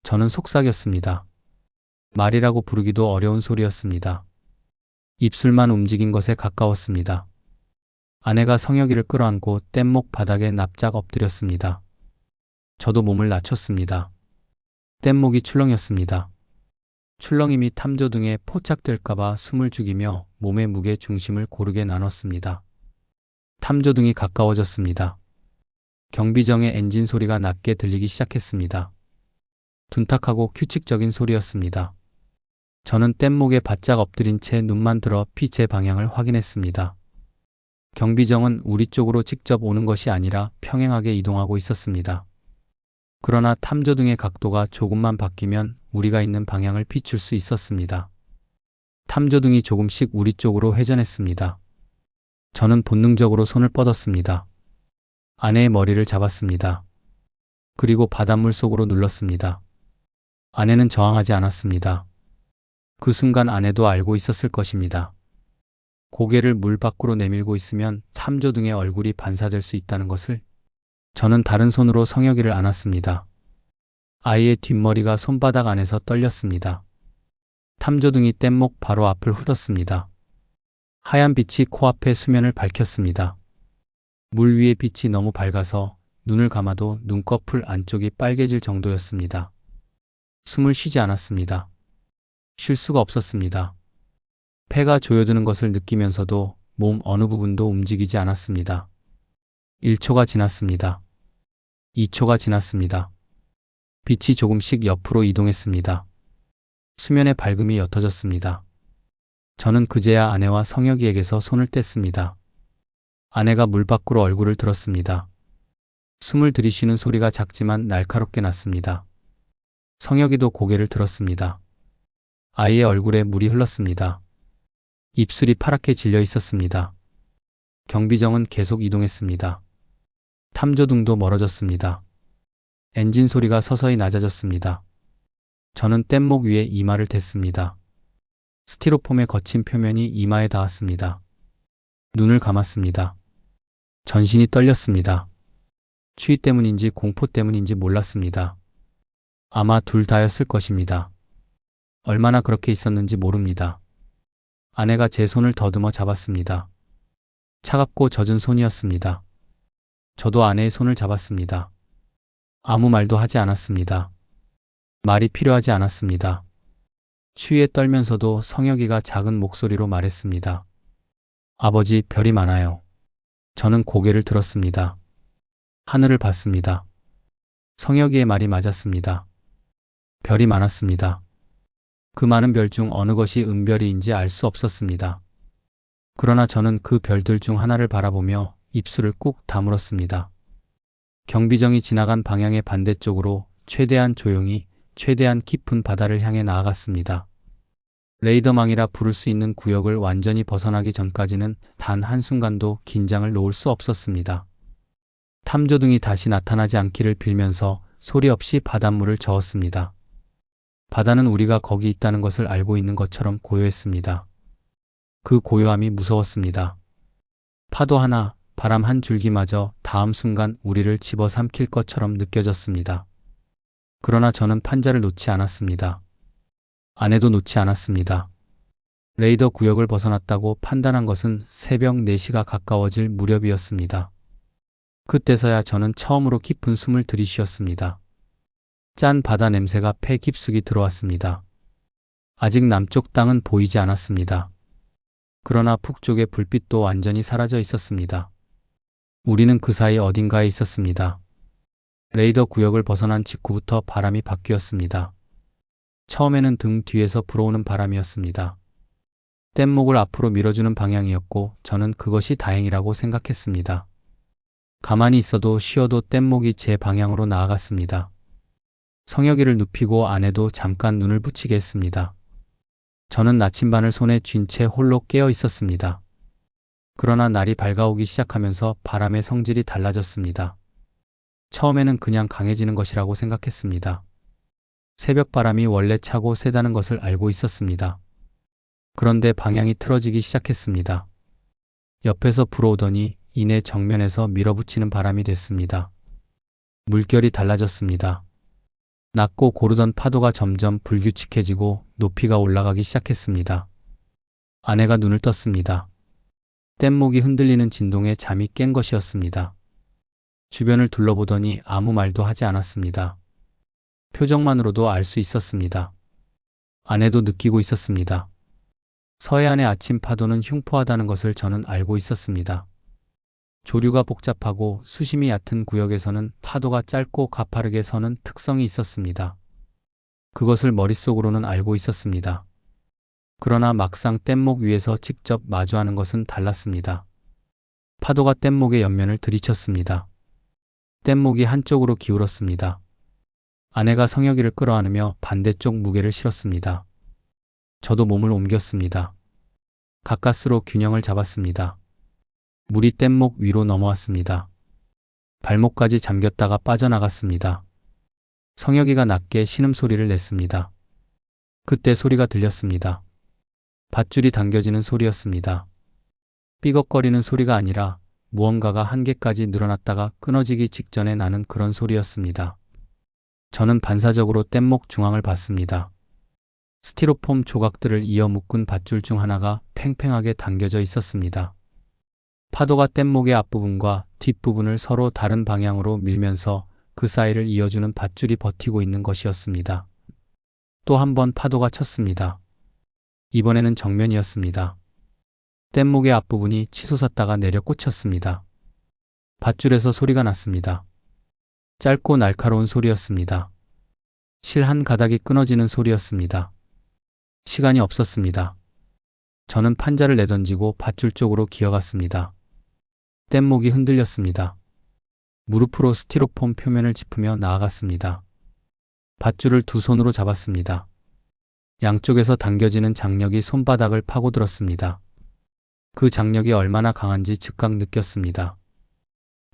저는 속삭였습니다. 말이라고 부르기도 어려운 소리였습니다. 입술만 움직인 것에 가까웠습니다. 아내가 성혁이를 끌어안고 뗏목 바닥에 납작 엎드렸습니다. 저도 몸을 낮췄습니다. 뗏목이 출렁였습니다. 출렁임이 탐조등에 포착될까봐 숨을 죽이며 몸의 무게 중심을 고르게 나눴습니다. 탐조등이 가까워졌습니다. 경비정의 엔진 소리가 낮게 들리기 시작했습니다. 둔탁하고 규칙적인 소리였습니다. 저는 뗏목에 바짝 엎드린 채 눈만 들어 빛의 방향을 확인했습니다. 경비정은 우리 쪽으로 직접 오는 것이 아니라 평행하게 이동하고 있었습니다. 그러나 탐조등의 각도가 조금만 바뀌면 우리가 있는 방향을 비출 수 있었습니다. 탐조등이 조금씩 우리 쪽으로 회전했습니다. 저는 본능적으로 손을 뻗었습니다. 아내의 머리를 잡았습니다. 그리고 바닷물 속으로 눌렀습니다. 아내는 저항하지 않았습니다. 그 순간 아내도 알고 있었을 것입니다. 고개를 물 밖으로 내밀고 있으면 탐조등의 얼굴이 반사될 수 있다는 것을. 저는 다른 손으로 성혁이를 안았습니다. 아이의 뒷머리가 손바닥 안에서 떨렸습니다. 탐조등이 뗏목 바로 앞을 흘렀습니다. 하얀 빛이 코앞의 수면을 밝혔습니다. 물 위의 빛이 너무 밝아서 눈을 감아도 눈꺼풀 안쪽이 빨개질 정도였습니다. 숨을 쉬지 않았습니다. 쉴 수가 없었습니다. 폐가 조여드는 것을 느끼면서도 몸 어느 부분도 움직이지 않았습니다. 1초가 지났습니다. 2초가 지났습니다. 빛이 조금씩 옆으로 이동했습니다. 수면의 밝음이 옅어졌습니다. 저는 그제야 아내와 성혁이에게서 손을 뗐습니다. 아내가 물 밖으로 얼굴을 들었습니다. 숨을 들이쉬는 소리가 작지만 날카롭게 났습니다. 성혁이도 고개를 들었습니다. 아이의 얼굴에 물이 흘렀습니다. 입술이 파랗게 질려 있었습니다. 경비정은 계속 이동했습니다. 탐조등도 멀어졌습니다. 엔진 소리가 서서히 낮아졌습니다. 저는 뗏목 위에 이마를 댔습니다. 스티로폼의 거친 표면이 이마에 닿았습니다. 눈을 감았습니다. 전신이 떨렸습니다. 추위 때문인지 공포 때문인지 몰랐습니다. 아마 둘 다였을 것입니다. 얼마나 그렇게 있었는지 모릅니다. 아내가 제 손을 더듬어 잡았습니다. 차갑고 젖은 손이었습니다. 저도 아내의 손을 잡았습니다. 아무 말도 하지 않았습니다. 말이 필요하지 않았습니다. 추위에 떨면서도 성혁이가 작은 목소리로 말했습니다. 아버지, 별이 많아요. 저는 고개를 들었습니다. 하늘을 봤습니다. 성혁이의 말이 맞았습니다. 별이 많았습니다. 그 많은 별 중 어느 것이 은별이인지 알 수 없었습니다. 그러나 저는 그 별들 중 하나를 바라보며 입술을 꾹 다물었습니다. 경비정이 지나간 방향의 반대쪽으로 최대한 조용히, 최대한 깊은 바다를 향해 나아갔습니다. 레이더망이라 부를 수 있는 구역을 완전히 벗어나기 전까지는 단 한순간도 긴장을 놓을 수 없었습니다. 탐조등이 다시 나타나지 않기를 빌면서 소리 없이 바닷물을 저었습니다. 바다는 우리가 거기 있다는 것을 알고 있는 것처럼 고요했습니다. 그 고요함이 무서웠습니다. 파도 하나, 바람 한 줄기마저 다음 순간 우리를 집어삼킬 것처럼 느껴졌습니다. 그러나 저는 판자를 놓지 않았습니다. 아내도 놓지 않았습니다. 레이더 구역을 벗어났다고 판단한 것은 새벽 4시가 가까워질 무렵이었습니다. 그때서야 저는 처음으로 깊은 숨을 들이쉬었습니다. 짠 바다 냄새가 폐 깊숙이 들어왔습니다. 아직 남쪽 땅은 보이지 않았습니다. 그러나 북쪽의 불빛도 완전히 사라져 있었습니다. 우리는 그 사이 어딘가에 있었습니다. 레이더 구역을 벗어난 직후부터 바람이 바뀌었습니다. 처음에는 등 뒤에서 불어오는 바람이었습니다. 뗏목을 앞으로 밀어주는 방향이었고 저는 그것이 다행이라고 생각했습니다. 가만히 있어도 쉬어도 뗏목이 제 방향으로 나아갔습니다. 성혁이를 눕히고 아내도 잠깐 눈을 붙이게 했습니다. 저는 나침반을 손에 쥔 채 홀로 깨어 있었습니다. 그러나 날이 밝아오기 시작하면서 바람의 성질이 달라졌습니다. 처음에는 그냥 강해지는 것이라고 생각했습니다. 새벽 바람이 원래 차고 세다는 것을 알고 있었습니다. 그런데 방향이 틀어지기 시작했습니다. 옆에서 불어오더니 이내 정면에서 밀어붙이는 바람이 됐습니다. 물결이 달라졌습니다. 낮고 고르던 파도가 점점 불규칙해지고 높이가 올라가기 시작했습니다. 아내가 눈을 떴습니다. 뗏목이 흔들리는 진동에 잠이 깬 것이었습니다. 주변을 둘러보더니 아무 말도 하지 않았습니다. 표정만으로도 알 수 있었습니다. 아내도 느끼고 있었습니다. 서해안의 아침 파도는 흉포하다는 것을 저는 알고 있었습니다. 조류가 복잡하고 수심이 얕은 구역에서는 파도가 짧고 가파르게 서는 특성이 있었습니다. 그것을 머릿속으로는 알고 있었습니다. 그러나 막상 뗏목 위에서 직접 마주하는 것은 달랐습니다. 파도가 뗏목의 옆면을 들이쳤습니다. 뗏목이 한쪽으로 기울었습니다. 아내가 성혁이를 끌어안으며 반대쪽 무게를 실었습니다. 저도 몸을 옮겼습니다. 가까스로 균형을 잡았습니다. 물이 뗏목 위로 넘어왔습니다. 발목까지 잠겼다가 빠져나갔습니다. 성혁이가 낮게 신음소리를 냈습니다. 그때 소리가 들렸습니다. 밧줄이 당겨지는 소리였습니다. 삐걱거리는 소리가 아니라 무언가가 한계까지 늘어났다가 끊어지기 직전에 나는 그런 소리였습니다. 저는 반사적으로 뗏목 중앙을 봤습니다. 스티로폼 조각들을 이어 묶은 밧줄 중 하나가 팽팽하게 당겨져 있었습니다. 파도가 뗏목의 앞부분과 뒷부분을 서로 다른 방향으로 밀면서 그 사이를 이어주는 밧줄이 버티고 있는 것이었습니다. 또 한 번 파도가 쳤습니다. 이번에는 정면이었습니다. 뗏목의 앞부분이 치솟았다가 내려 꽂혔습니다. 밧줄에서 소리가 났습니다. 짧고 날카로운 소리였습니다. 실 한 가닥이 끊어지는 소리였습니다. 시간이 없었습니다. 저는 판자를 내던지고 밧줄 쪽으로 기어갔습니다. 뗏목이 흔들렸습니다. 무릎으로 스티로폼 표면을 짚으며 나아갔습니다. 밧줄을 두 손으로 잡았습니다. 양쪽에서 당겨지는 장력이 손바닥을 파고들었습니다. 그 장력이 얼마나 강한지 즉각 느꼈습니다.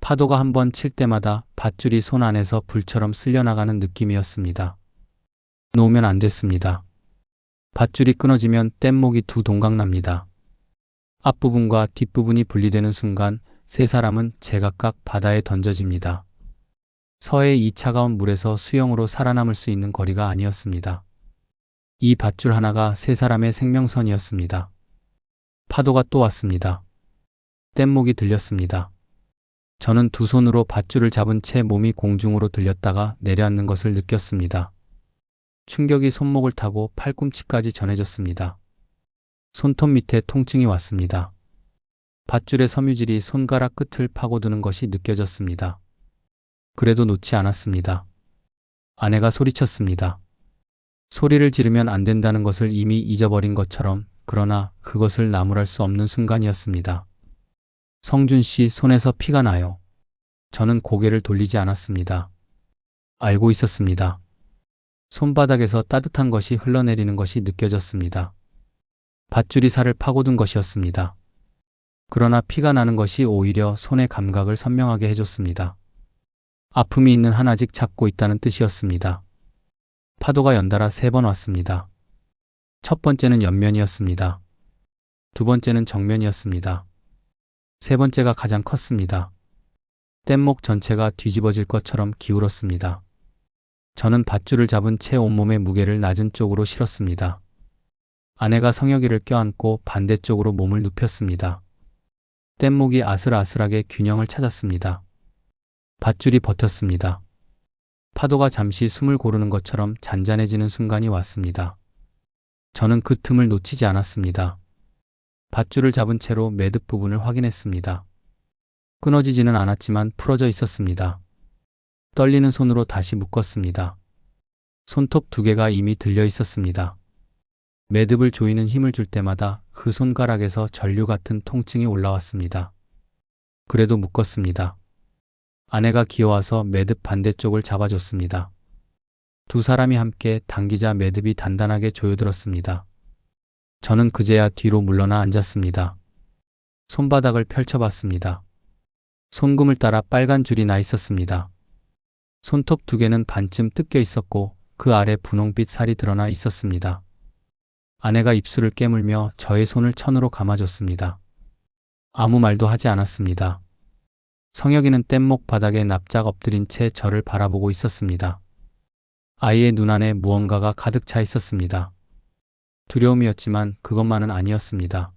파도가 한 번 칠 때마다 밧줄이 손 안에서 불처럼 쓸려나가는 느낌이었습니다. 놓으면 안 됐습니다. 밧줄이 끊어지면 뗏목이 두 동강 납니다. 앞부분과 뒷부분이 분리되는 순간 세 사람은 제각각 바다에 던져집니다. 서해의 이 차가운 물에서 수영으로 살아남을 수 있는 거리가 아니었습니다. 이 밧줄 하나가 세 사람의 생명선이었습니다. 파도가 또 왔습니다. 뗏목이 들렸습니다. 저는 두 손으로 밧줄을 잡은 채 몸이 공중으로 들렸다가 내려앉는 것을 느꼈습니다. 충격이 손목을 타고 팔꿈치까지 전해졌습니다. 손톱 밑에 통증이 왔습니다. 밧줄의 섬유질이 손가락 끝을 파고드는 것이 느껴졌습니다. 그래도 놓지 않았습니다. 아내가 소리쳤습니다. 소리를 지르면 안 된다는 것을 이미 잊어버린 것처럼, 그러나 그것을 나무랄 수 없는 순간이었습니다. 성준 씨 손에서 피가 나요. 저는 고개를 돌리지 않았습니다. 알고 있었습니다. 손바닥에서 따뜻한 것이 흘러내리는 것이 느껴졌습니다. 밧줄이 살을 파고든 것이었습니다. 그러나 피가 나는 것이 오히려 손의 감각을 선명하게 해줬습니다. 아픔이 있는 한 아직 잡고 있다는 뜻이었습니다. 파도가 연달아 3번 왔습니다. 첫 번째는 옆면이었습니다. 두 번째는 정면이었습니다. 세 번째가 가장 컸습니다. 뗏목 전체가 뒤집어질 것처럼 기울었습니다. 저는 밧줄을 잡은 채 온몸의 무게를 낮은 쪽으로 실었습니다. 아내가 성혁이를 껴안고 반대쪽으로 몸을 눕혔습니다. 뗏목이 아슬아슬하게 균형을 찾았습니다. 밧줄이 버텼습니다. 파도가 잠시 숨을 고르는 것처럼 잔잔해지는 순간이 왔습니다. 저는 그 틈을 놓치지 않았습니다. 밧줄을 잡은 채로 매듭 부분을 확인했습니다. 끊어지지는 않았지만 풀어져 있었습니다. 떨리는 손으로 다시 묶었습니다. 손톱 2개가 이미 들려 있었습니다. 매듭을 조이는 힘을 줄 때마다 그 손가락에서 전류 같은 통증이 올라왔습니다. 그래도 묶었습니다. 아내가 기어와서 매듭 반대쪽을 잡아줬습니다. 두 사람이 함께 당기자 매듭이 단단하게 조여들었습니다. 저는 그제야 뒤로 물러나 앉았습니다. 손바닥을 펼쳐봤습니다. 손금을 따라 빨간 줄이 나 있었습니다. 손톱 2개는 반쯤 뜯겨 있었고 그 아래 분홍빛 살이 드러나 있었습니다. 아내가 입술을 깨물며 저의 손을 천으로 감아줬습니다. 아무 말도 하지 않았습니다. 성혁이는 뗏목 바닥에 납작 엎드린 채 저를 바라보고 있었습니다. 아이의 눈 안에 무언가가 가득 차 있었습니다. 두려움이었지만 그것만은 아니었습니다.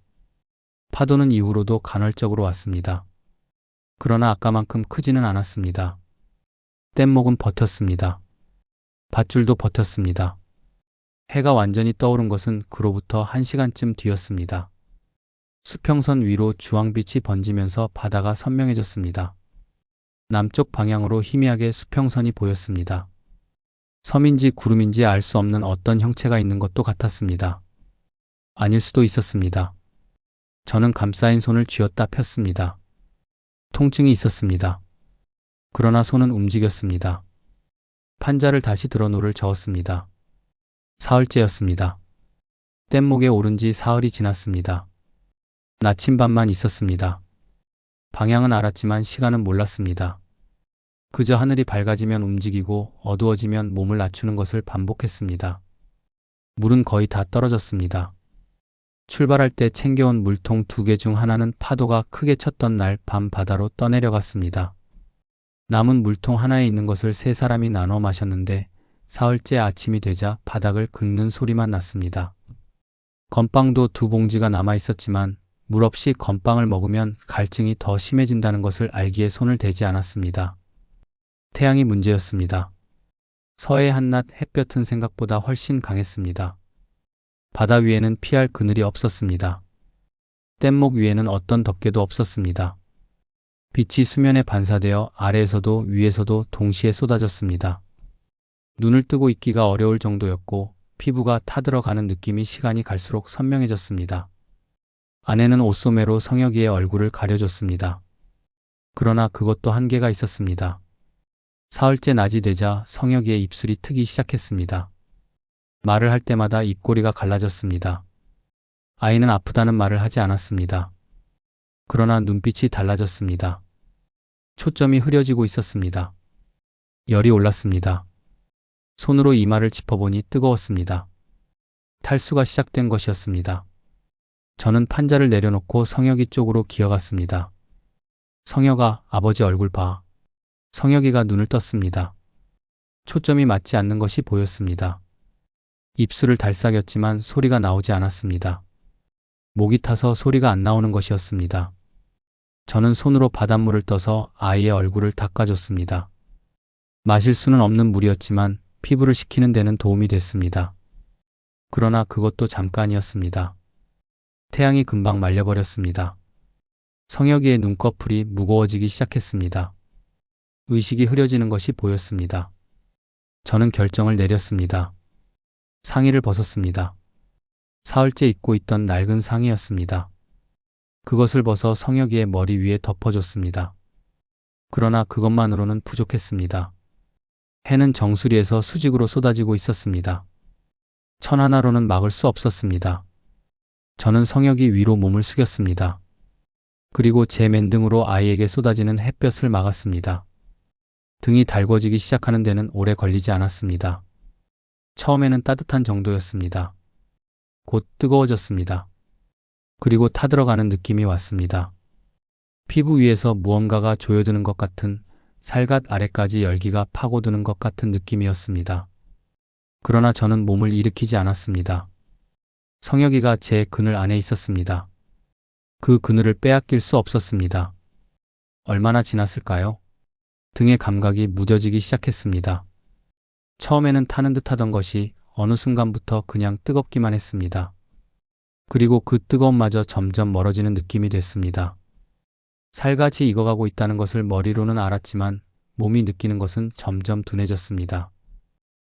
파도는 이후로도 간헐적으로 왔습니다. 그러나 아까만큼 크지는 않았습니다. 뗏목은 버텼습니다. 밧줄도 버텼습니다. 해가 완전히 떠오른 것은 그로부터 1시간쯤 뒤였습니다. 수평선 위로 주황빛이 번지면서 바다가 선명해졌습니다. 남쪽 방향으로 희미하게 수평선이 보였습니다. 섬인지 구름인지 알 수 없는 어떤 형체가 있는 것도 같았습니다. 아닐 수도 있었습니다. 저는 감싸인 손을 쥐었다 폈습니다. 통증이 있었습니다. 그러나 손은 움직였습니다. 판자를 다시 들어 노를 저었습니다. 사흘째였습니다. 뗏목에 오른 지 사흘이 지났습니다. 나침반만 있었습니다. 방향은 알았지만 시간은 몰랐습니다. 그저 하늘이 밝아지면 움직이고 어두워지면 몸을 낮추는 것을 반복했습니다. 물은 거의 다 떨어졌습니다. 출발할 때 챙겨온 물통 2개 중 하나는 파도가 크게 쳤던 날 밤 바다로 떠내려갔습니다. 남은 물통 하나에 있는 것을 3사람이 나눠 마셨는데 사흘째 아침이 되자 바닥을 긁는 소리만 났습니다. 건빵도 2봉지가 남아 있었지만 물 없이 건빵을 먹으면 갈증이 더 심해진다는 것을 알기에 손을 대지 않았습니다. 태양이 문제였습니다. 서해 한낮 햇볕은 생각보다 훨씬 강했습니다. 바다 위에는 피할 그늘이 없었습니다. 뗏목 위에는 어떤 덮개도 없었습니다. 빛이 수면에 반사되어 아래에서도 위에서도 동시에 쏟아졌습니다. 눈을 뜨고 있기가 어려울 정도였고 피부가 타들어가는 느낌이 시간이 갈수록 선명해졌습니다. 아내는 옷소매로 성혁이의 얼굴을 가려줬습니다. 그러나 그것도 한계가 있었습니다. 사흘째 낮이 되자 성혁이의 입술이 트기 시작했습니다. 말을 할 때마다 입꼬리가 갈라졌습니다. 아이는 아프다는 말을 하지 않았습니다. 그러나 눈빛이 달라졌습니다. 초점이 흐려지고 있었습니다. 열이 올랐습니다. 손으로 이마를 짚어보니 뜨거웠습니다. 탈수가 시작된 것이었습니다. 저는 판자를 내려놓고 성혁이 쪽으로 기어갔습니다. 성혁아, 아버지 얼굴 봐. 성혁이가 눈을 떴습니다. 초점이 맞지 않는 것이 보였습니다. 입술을 달싹였지만 소리가 나오지 않았습니다. 목이 타서 소리가 안 나오는 것이었습니다. 저는 손으로 바닷물을 떠서 아이의 얼굴을 닦아줬습니다. 마실 수는 없는 물이었지만 피부를 식히는 데는 도움이 됐습니다. 그러나 그것도 잠깐이었습니다. 태양이 금방 말려버렸습니다. 성혁이의 눈꺼풀이 무거워지기 시작했습니다. 의식이 흐려지는 것이 보였습니다. 저는 결정을 내렸습니다. 상의를 벗었습니다. 사흘째 입고 있던 낡은 상의였습니다. 그것을 벗어 성혁이의 머리 위에 덮어줬습니다. 그러나 그것만으로는 부족했습니다. 해는 정수리에서 수직으로 쏟아지고 있었습니다. 천 하나로는 막을 수 없었습니다. 저는 성혁이 위로 몸을 숙였습니다. 그리고 제 맨등으로 아이에게 쏟아지는 햇볕을 막았습니다. 등이 달궈지기 시작하는 데는 오래 걸리지 않았습니다. 처음에는 따뜻한 정도였습니다. 곧 뜨거워졌습니다. 그리고 타들어가는 느낌이 왔습니다. 피부 위에서 무언가가 조여드는 것 같은, 살갗 아래까지 열기가 파고드는 것 같은 느낌이었습니다. 그러나 저는 몸을 일으키지 않았습니다. 성혁이가 제 그늘 안에 있었습니다. 그 그늘을 빼앗길 수 없었습니다. 얼마나 지났을까요? 등의 감각이 무뎌지기 시작했습니다. 처음에는 타는 듯 하던 것이 어느 순간부터 그냥 뜨겁기만 했습니다. 그리고 그 뜨거움마저 점점 멀어지는 느낌이 됐습니다. 살같이 익어가고 있다는 것을 머리로는 알았지만 몸이 느끼는 것은 점점 둔해졌습니다.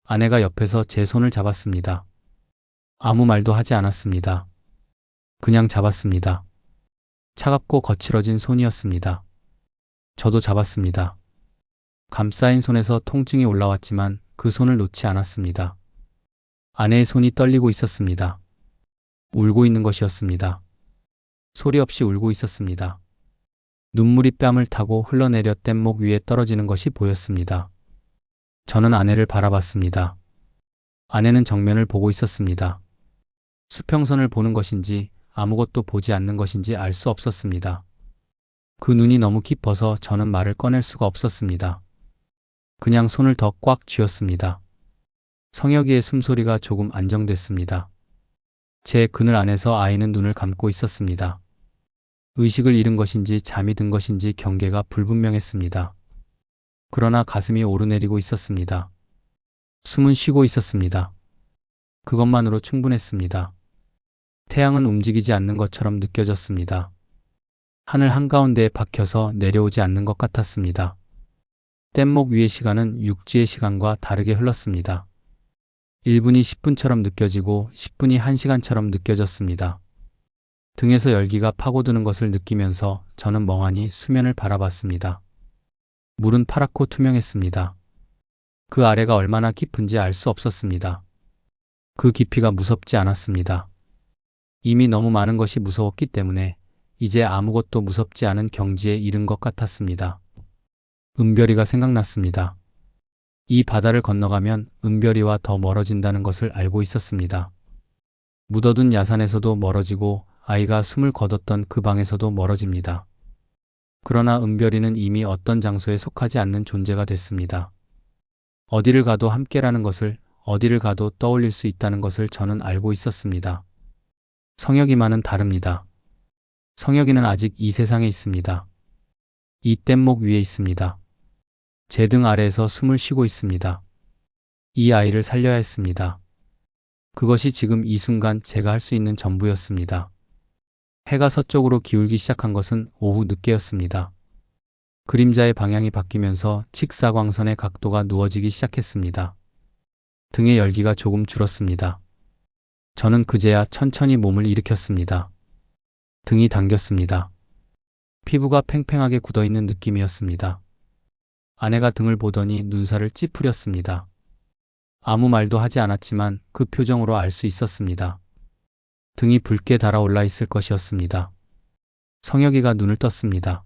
아내가 옆에서 제 손을 잡았습니다. 아무 말도 하지 않았습니다. 그냥 잡았습니다. 차갑고 거칠어진 손이었습니다. 저도 잡았습니다. 감싸인 손에서 통증이 올라왔지만 그 손을 놓지 않았습니다. 아내의 손이 떨리고 있었습니다. 울고 있는 것이었습니다. 소리 없이 울고 있었습니다. 눈물이 뺨을 타고 흘러내려 뗏목 위에 떨어지는 것이 보였습니다. 저는 아내를 바라봤습니다. 아내는 정면을 보고 있었습니다. 수평선을 보는 것인지 아무것도 보지 않는 것인지 알 수 없었습니다. 그 눈이 너무 깊어서 저는 말을 꺼낼 수가 없었습니다. 그냥 손을 더 꽉 쥐었습니다. 성혁이의 숨소리가 조금 안정됐습니다. 제 그늘 안에서 아이는 눈을 감고 있었습니다. 의식을 잃은 것인지 잠이 든 것인지 경계가 불분명했습니다. 그러나 가슴이 오르내리고 있었습니다. 숨은 쉬고 있었습니다. 그것만으로 충분했습니다. 태양은 움직이지 않는 것처럼 느껴졌습니다. 하늘 한가운데에 박혀서 내려오지 않는 것 같았습니다. 뗏목 위의 시간은 육지의 시간과 다르게 흘렀습니다. 1분이 10분처럼 느껴지고 10분이 1시간처럼 느껴졌습니다. 등에서 열기가 파고드는 것을 느끼면서 저는 멍하니 수면을 바라봤습니다. 물은 파랗고 투명했습니다. 그 아래가 얼마나 깊은지 알 수 없었습니다. 그 깊이가 무섭지 않았습니다. 이미 너무 많은 것이 무서웠기 때문에 이제 아무것도 무섭지 않은 경지에 이른 것 같았습니다. 은별이가 생각났습니다. 이 바다를 건너가면 은별이와 더 멀어진다는 것을 알고 있었습니다. 묻어둔 야산에서도 멀어지고 아이가 숨을 거뒀던 그 방에서도 멀어집니다. 그러나 은별이는 이미 어떤 장소에 속하지 않는 존재가 됐습니다. 어디를 가도 함께라는 것을, 어디를 가도 떠올릴 수 있다는 것을 저는 알고 있었습니다. 성혁이만은 다릅니다. 성혁이는 아직 이 세상에 있습니다. 이 뗏목 위에 있습니다. 제 등 아래에서 숨을 쉬고 있습니다. 이 아이를 살려야 했습니다. 그것이 지금 이 순간 제가 할 수 있는 전부였습니다. 해가 서쪽으로 기울기 시작한 것은 오후 늦게였습니다. 그림자의 방향이 바뀌면서 직사광선의 각도가 누워지기 시작했습니다. 등의 열기가 조금 줄었습니다. 저는 그제야 천천히 몸을 일으켰습니다. 등이 당겼습니다. 피부가 팽팽하게 굳어있는 느낌이었습니다. 아내가 등을 보더니 눈살을 찌푸렸습니다. 아무 말도 하지 않았지만 그 표정으로 알 수 있었습니다. 등이 붉게 달아올라 있을 것이었습니다. 성혁이가 눈을 떴습니다.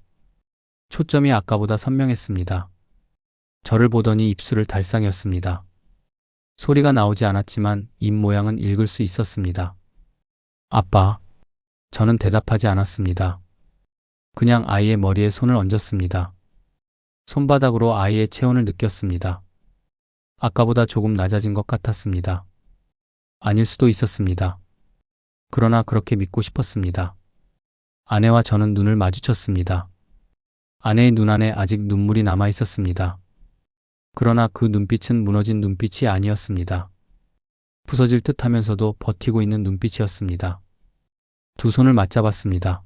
초점이 아까보다 선명했습니다. 저를 보더니 입술을 달쌍였습니다. 소리가 나오지 않았지만 입 모양은 읽을 수 있었습니다. 아빠. 저는 대답하지 않았습니다. 그냥 아이의 머리에 손을 얹었습니다. 손바닥으로 아이의 체온을 느꼈습니다. 아까보다 조금 낮아진 것 같았습니다. 아닐 수도 있었습니다. 그러나 그렇게 믿고 싶었습니다. 아내와 저는 눈을 마주쳤습니다. 아내의 눈 안에 아직 눈물이 남아 있었습니다. 그러나 그 눈빛은 무너진 눈빛이 아니었습니다. 부서질 듯 하면서도 버티고 있는 눈빛이었습니다. 두 손을 맞잡았습니다.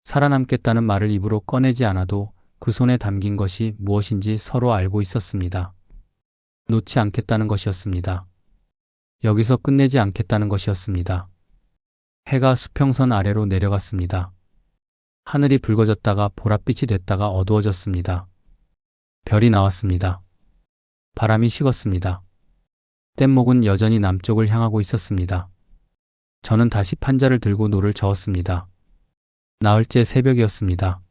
살아남겠다는 말을 입으로 꺼내지 않아도 그 손에 담긴 것이 무엇인지 서로 알고 있었습니다. 놓지 않겠다는 것이었습니다. 여기서 끝내지 않겠다는 것이었습니다. 해가 수평선 아래로 내려갔습니다. 하늘이 붉어졌다가 보랏빛이 됐다가 어두워졌습니다. 별이 나왔습니다. 바람이 식었습니다. 뗏목은 여전히 남쪽을 향하고 있었습니다. 저는 다시 판자를 들고 노를 저었습니다. 나흘째 새벽이었습니다.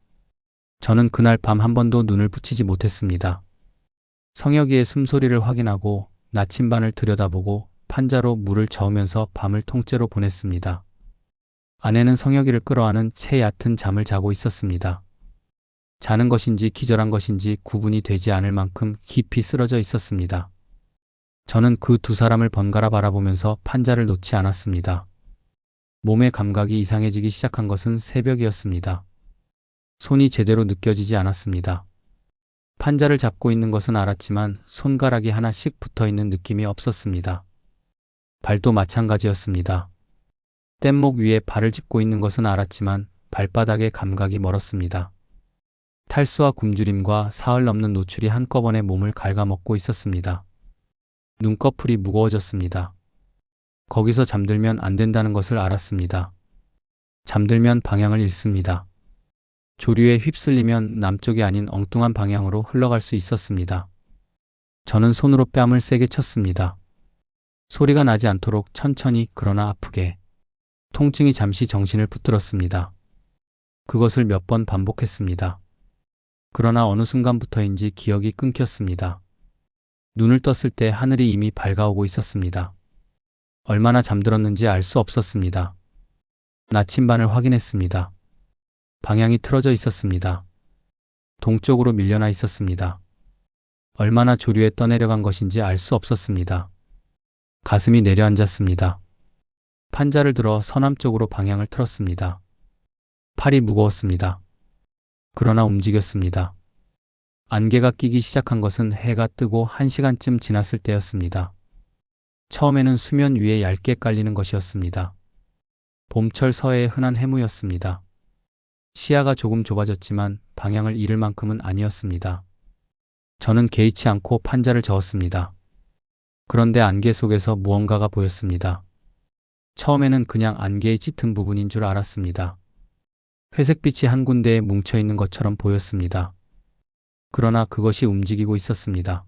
저는 그날 밤 한 번도 눈을 붙이지 못했습니다. 성혁이의 숨소리를 확인하고 나침반을 들여다보고 판자로 물을 저으면서 밤을 통째로 보냈습니다. 아내는 성혁이를 끌어안은 채 얕은 잠을 자고 있었습니다. 자는 것인지 기절한 것인지 구분이 되지 않을 만큼 깊이 쓰러져 있었습니다. 저는 그 두 사람을 번갈아 바라보면서 판자를 놓지 않았습니다. 몸의 감각이 이상해지기 시작한 것은 새벽이었습니다. 손이 제대로 느껴지지 않았습니다. 판자를 잡고 있는 것은 알았지만 손가락이 하나씩 붙어 있는 느낌이 없었습니다. 발도 마찬가지였습니다. 뗏목 위에 발을 짚고 있는 것은 알았지만 발바닥의 감각이 멀었습니다. 탈수와 굶주림과 사흘 넘는 노출이 한꺼번에 몸을 갉아먹고 있었습니다. 눈꺼풀이 무거워졌습니다. 거기서 잠들면 안 된다는 것을 알았습니다. 잠들면 방향을 잃습니다. 조류에 휩쓸리면 남쪽이 아닌 엉뚱한 방향으로 흘러갈 수 있었습니다. 저는 손으로 뺨을 세게 쳤습니다. 소리가 나지 않도록 천천히 그러나 아프게. 통증이 잠시 정신을 붙들었습니다. 그것을 몇 번 반복했습니다. 그러나 어느 순간부터인지 기억이 끊겼습니다. 눈을 떴을 때 하늘이 이미 밝아오고 있었습니다. 얼마나 잠들었는지 알 수 없었습니다. 나침반을 확인했습니다. 방향이 틀어져 있었습니다. 동쪽으로 밀려나 있었습니다. 얼마나 조류에 떠내려간 것인지 알 수 없었습니다. 가슴이 내려앉았습니다. 판자를 들어 서남쪽으로 방향을 틀었습니다. 팔이 무거웠습니다. 그러나 움직였습니다. 안개가 끼기 시작한 것은 해가 뜨고 1시간쯤 지났을 때였습니다. 처음에는 수면 위에 얇게 깔리는 것이었습니다. 봄철 서해의 흔한 해무였습니다. 시야가 조금 좁아졌지만 방향을 잃을 만큼은 아니었습니다. 저는 개의치 않고 판자를 저었습니다. 그런데 안개 속에서 무언가가 보였습니다. 처음에는 그냥 안개의 짙은 부분인 줄 알았습니다. 회색빛이 한 군데에 뭉쳐있는 것처럼 보였습니다. 그러나 그것이 움직이고 있었습니다.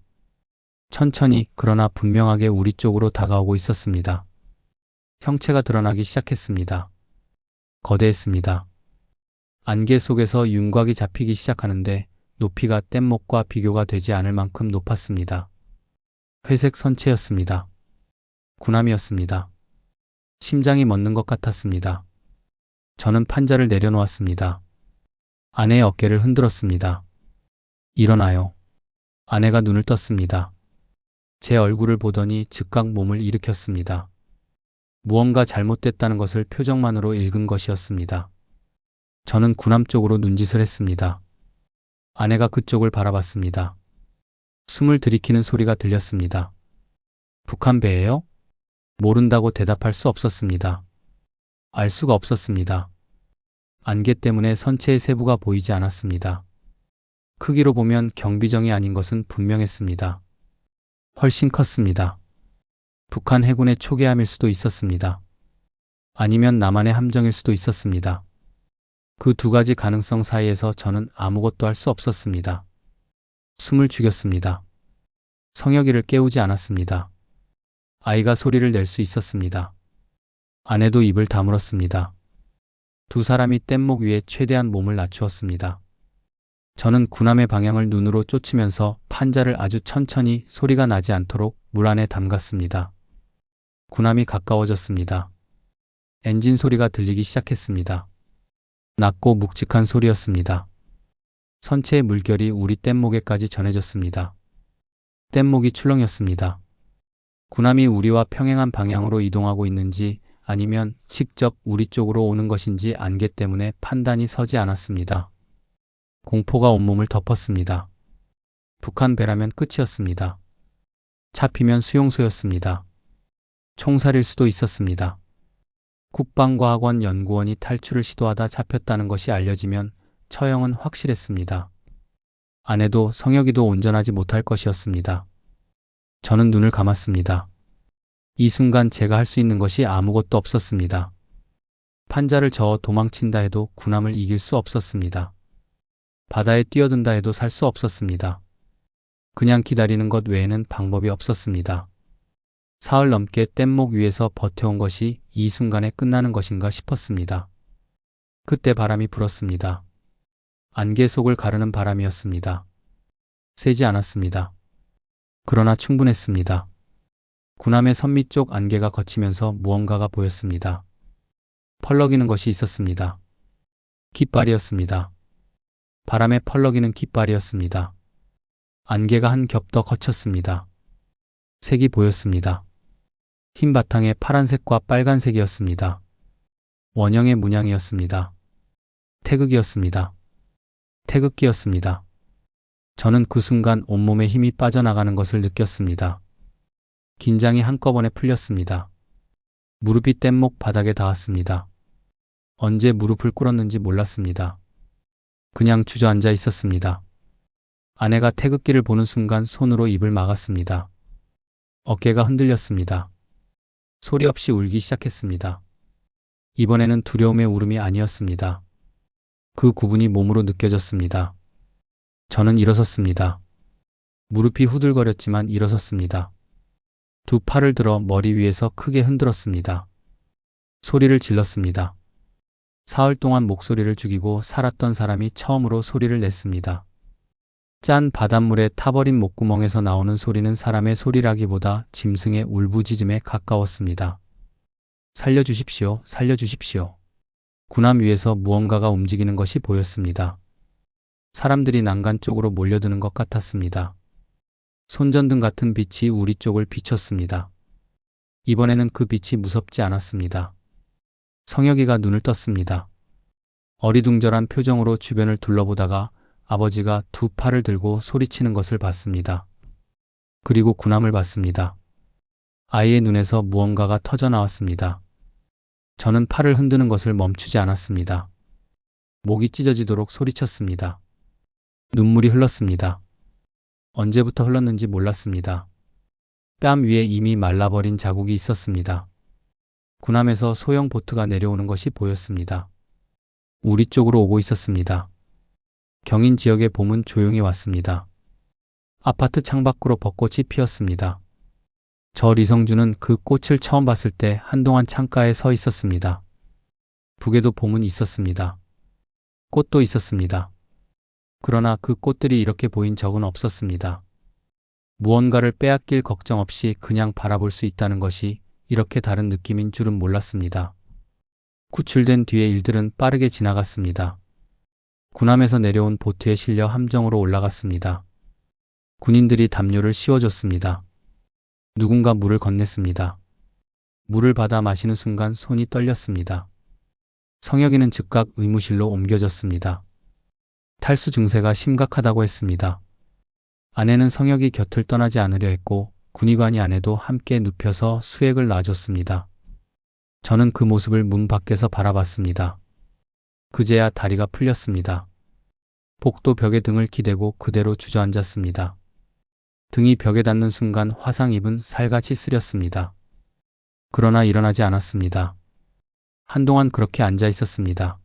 천천히 그러나 분명하게 우리 쪽으로 다가오고 있었습니다. 형체가 드러나기 시작했습니다. 거대했습니다. 안개 속에서 윤곽이 잡히기 시작하는데 높이가 뗏목과 비교가 되지 않을 만큼 높았습니다. 회색 선체였습니다. 군함이었습니다. 심장이 멎는 것 같았습니다. 저는 판자를 내려놓았습니다. 아내의 어깨를 흔들었습니다. 일어나요. 아내가 눈을 떴습니다. 제 얼굴을 보더니 즉각 몸을 일으켰습니다. 무언가 잘못됐다는 것을 표정만으로 읽은 것이었습니다. 저는 군함 쪽으로 눈짓을 했습니다. 아내가 그쪽을 바라봤습니다. 숨을 들이키는 소리가 들렸습니다. 북한 배예요? 모른다고 대답할 수 없었습니다. 알 수가 없었습니다. 안개 때문에 선체의 세부가 보이지 않았습니다. 크기로 보면 경비정이 아닌 것은 분명했습니다. 훨씬 컸습니다. 북한 해군의 초계함일 수도 있었습니다. 아니면 남한의 함정일 수도 있었습니다. 그 두 가지 가능성 사이에서 저는 아무것도 할 수 없었습니다. 숨을 죽였습니다. 성혁이를 깨우지 않았습니다. 아이가 소리를 낼 수 있었습니다. 아내도 입을 다물었습니다. 두 사람이 뗏목 위에 최대한 몸을 낮추었습니다. 저는 군함의 방향을 눈으로 쫓으면서 판자를 아주 천천히 소리가 나지 않도록 물 안에 담갔습니다. 군함이 가까워졌습니다. 엔진 소리가 들리기 시작했습니다. 낮고 묵직한 소리였습니다. 선체의 물결이 우리 뗏목에까지 전해졌습니다. 뗏목이 출렁였습니다. 군함이 우리와 평행한 방향으로 이동하고 있는지 아니면 직접 우리 쪽으로 오는 것인지 안개 때문에 판단이 서지 않았습니다. 공포가 온몸을 덮었습니다. 북한 배라면 끝이었습니다. 잡히면 수용소였습니다. 총살일 수도 있었습니다. 국방과학원 연구원이 탈출을 시도하다 잡혔다는 것이 알려지면 처형은 확실했습니다. 아내도 성혁이도 온전하지 못할 것이었습니다. 저는 눈을 감았습니다. 이 순간 제가 할 수 있는 것이 아무것도 없었습니다. 판자를 저어 도망친다 해도 군함을 이길 수 없었습니다. 바다에 뛰어든다 해도 살 수 없었습니다. 그냥 기다리는 것 외에는 방법이 없었습니다. 사흘 넘게 뗏목 위에서 버텨온 것이 이 순간에 끝나는 것인가 싶었습니다. 그때 바람이 불었습니다. 안개 속을 가르는 바람이었습니다. 세지 않았습니다. 그러나 충분했습니다. 군함의 선미 쪽 안개가 걷히면서 무언가가 보였습니다. 펄럭이는 것이 있었습니다. 깃발이었습니다. 바람에 펄럭이는 깃발이었습니다. 안개가 한 겹 더 걷혔습니다. 색이 보였습니다. 흰 바탕에 파란색과 빨간색이었습니다. 원형의 문양이었습니다. 태극이었습니다. 태극기였습니다. 저는 그 순간 온몸에 힘이 빠져나가는 것을 느꼈습니다. 긴장이 한꺼번에 풀렸습니다. 무릎이 뗏목 바닥에 닿았습니다. 언제 무릎을 꿇었는지 몰랐습니다. 그냥 주저앉아 있었습니다. 아내가 태극기를 보는 순간 손으로 입을 막았습니다. 어깨가 흔들렸습니다. 소리 없이 울기 시작했습니다. 이번에는 두려움의 울음이 아니었습니다. 그 구분이 몸으로 느껴졌습니다. 저는 일어섰습니다. 무릎이 후들거렸지만 일어섰습니다. 두 팔을 들어 머리 위에서 크게 흔들었습니다. 소리를 질렀습니다. 사흘 동안 목소리를 죽이고 살았던 사람이 처음으로 소리를 냈습니다. 짠 바닷물에 타버린 목구멍에서 나오는 소리는 사람의 소리라기보다 짐승의 울부짖음에 가까웠습니다. 살려주십시오, 살려주십시오. 군함 위에서 무언가가 움직이는 것이 보였습니다. 사람들이 난간 쪽으로 몰려드는 것 같았습니다. 손전등 같은 빛이 우리 쪽을 비췄습니다. 이번에는 그 빛이 무섭지 않았습니다. 성혁이가 눈을 떴습니다. 어리둥절한 표정으로 주변을 둘러보다가 아버지가 두 팔을 들고 소리치는 것을 봤습니다. 그리고 군함을 봤습니다. 아이의 눈에서 무언가가 터져나왔습니다. 저는 팔을 흔드는 것을 멈추지 않았습니다. 목이 찢어지도록 소리쳤습니다. 눈물이 흘렀습니다. 언제부터 흘렀는지 몰랐습니다. 뺨 위에 이미 말라버린 자국이 있었습니다. 군함에서 소형 보트가 내려오는 것이 보였습니다. 우리 쪽으로 오고 있었습니다. 경인 지역의 봄은 조용히 왔습니다. 아파트 창밖으로 벚꽃이 피었습니다. 저 리성주는 그 꽃을 처음 봤을 때 한동안 창가에 서 있었습니다. 북에도 봄은 있었습니다. 꽃도 있었습니다. 그러나 그 꽃들이 이렇게 보인 적은 없었습니다. 무언가를 빼앗길 걱정 없이 그냥 바라볼 수 있다는 것이 이렇게 다른 느낌인 줄은 몰랐습니다. 구출된 뒤의 일들은 빠르게 지나갔습니다. 군함에서 내려온 보트에 실려 함정으로 올라갔습니다. 군인들이 담요를 씌워줬습니다. 누군가 물을 건넸습니다. 물을 받아 마시는 순간 손이 떨렸습니다. 성혁이는 즉각 의무실로 옮겨졌습니다. 탈수 증세가 심각하다고 했습니다. 아내는 성혁이 곁을 떠나지 않으려 했고 군의관이 아내도 함께 눕혀서 수액을 놔줬습니다. 저는 그 모습을 문 밖에서 바라봤습니다. 그제야 다리가 풀렸습니다. 복도 벽에 등을 기대고 그대로 주저앉았습니다. 등이 벽에 닿는 순간 화상 입은 살같이 쓰렸습니다. 그러나 일어나지 않았습니다. 한동안 그렇게 앉아 있었습니다.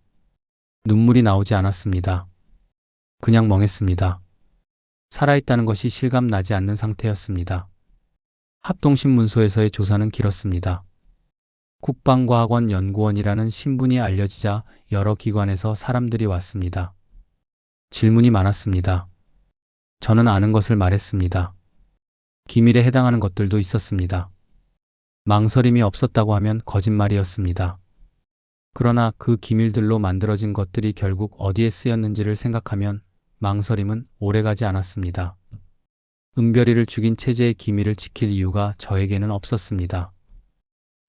눈물이 나오지 않았습니다. 그냥 멍했습니다. 살아있다는 것이 실감나지 않는 상태였습니다. 합동신문소에서의 조사는 길었습니다. 국방과학원 연구원이라는 신분이 알려지자 여러 기관에서 사람들이 왔습니다. 질문이 많았습니다. 저는 아는 것을 말했습니다. 기밀에 해당하는 것들도 있었습니다. 망설임이 없었다고 하면 거짓말이었습니다. 그러나 그 기밀들로 만들어진 것들이 결국 어디에 쓰였는지를 생각하면 망설임은 오래가지 않았습니다. 은별이를 죽인 체제의 기밀을 지킬 이유가 저에게는 없었습니다.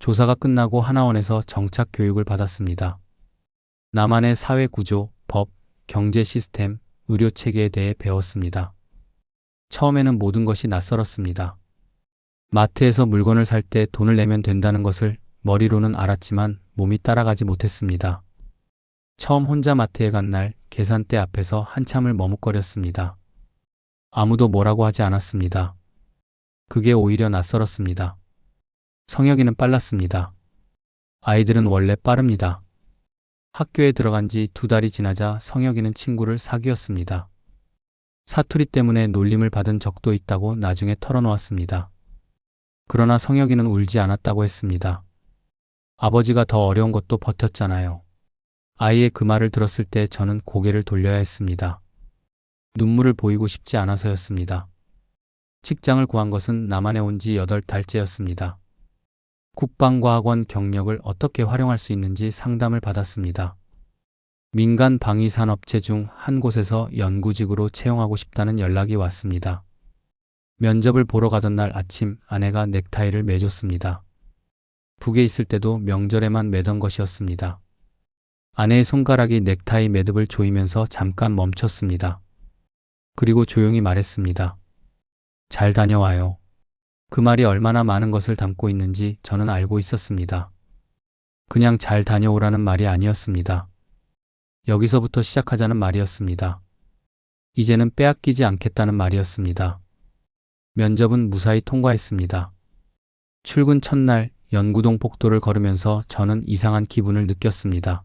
조사가 끝나고 하나원에서 정착 교육을 받았습니다. 나만의 사회 구조, 법, 경제 시스템, 의료 체계에 대해 배웠습니다. 처음에는 모든 것이 낯설었습니다. 마트에서 물건을 살 때 돈을 내면 된다는 것을 머리로는 알았지만 몸이 따라가지 못했습니다. 처음 혼자 마트에 간 날 계산대 앞에서 한참을 머뭇거렸습니다. 아무도 뭐라고 하지 않았습니다. 그게 오히려 낯설었습니다. 성혁이는 빨랐습니다. 아이들은 원래 빠릅니다. 학교에 들어간 지 2달이 지나자 성혁이는 친구를 사귀었습니다. 사투리 때문에 놀림을 받은 적도 있다고 나중에 털어놓았습니다. 그러나 성혁이는 울지 않았다고 했습니다. 아버지가 더 어려운 것도 버텼잖아요. 아이의 그 말을 들었을 때 저는 고개를 돌려야 했습니다. 눈물을 보이고 싶지 않아서였습니다. 직장을 구한 것은 남한에 온 지 8달째였습니다. 국방과학원 경력을 어떻게 활용할 수 있는지 상담을 받았습니다. 민간 방위산업체 중 한 곳에서 연구직으로 채용하고 싶다는 연락이 왔습니다. 면접을 보러 가던 날 아침 아내가 넥타이를 매줬습니다. 북에 있을 때도 명절에만 매던 것이었습니다. 아내의 손가락이 넥타이 매듭을 조이면서 잠깐 멈췄습니다. 그리고 조용히 말했습니다. 잘 다녀와요. 그 말이 얼마나 많은 것을 담고 있는지 저는 알고 있었습니다. 그냥 잘 다녀오라는 말이 아니었습니다. 여기서부터 시작하자는 말이었습니다. 이제는 빼앗기지 않겠다는 말이었습니다. 면접은 무사히 통과했습니다. 출근 첫날 연구동 복도를 걸으면서 저는 이상한 기분을 느꼈습니다.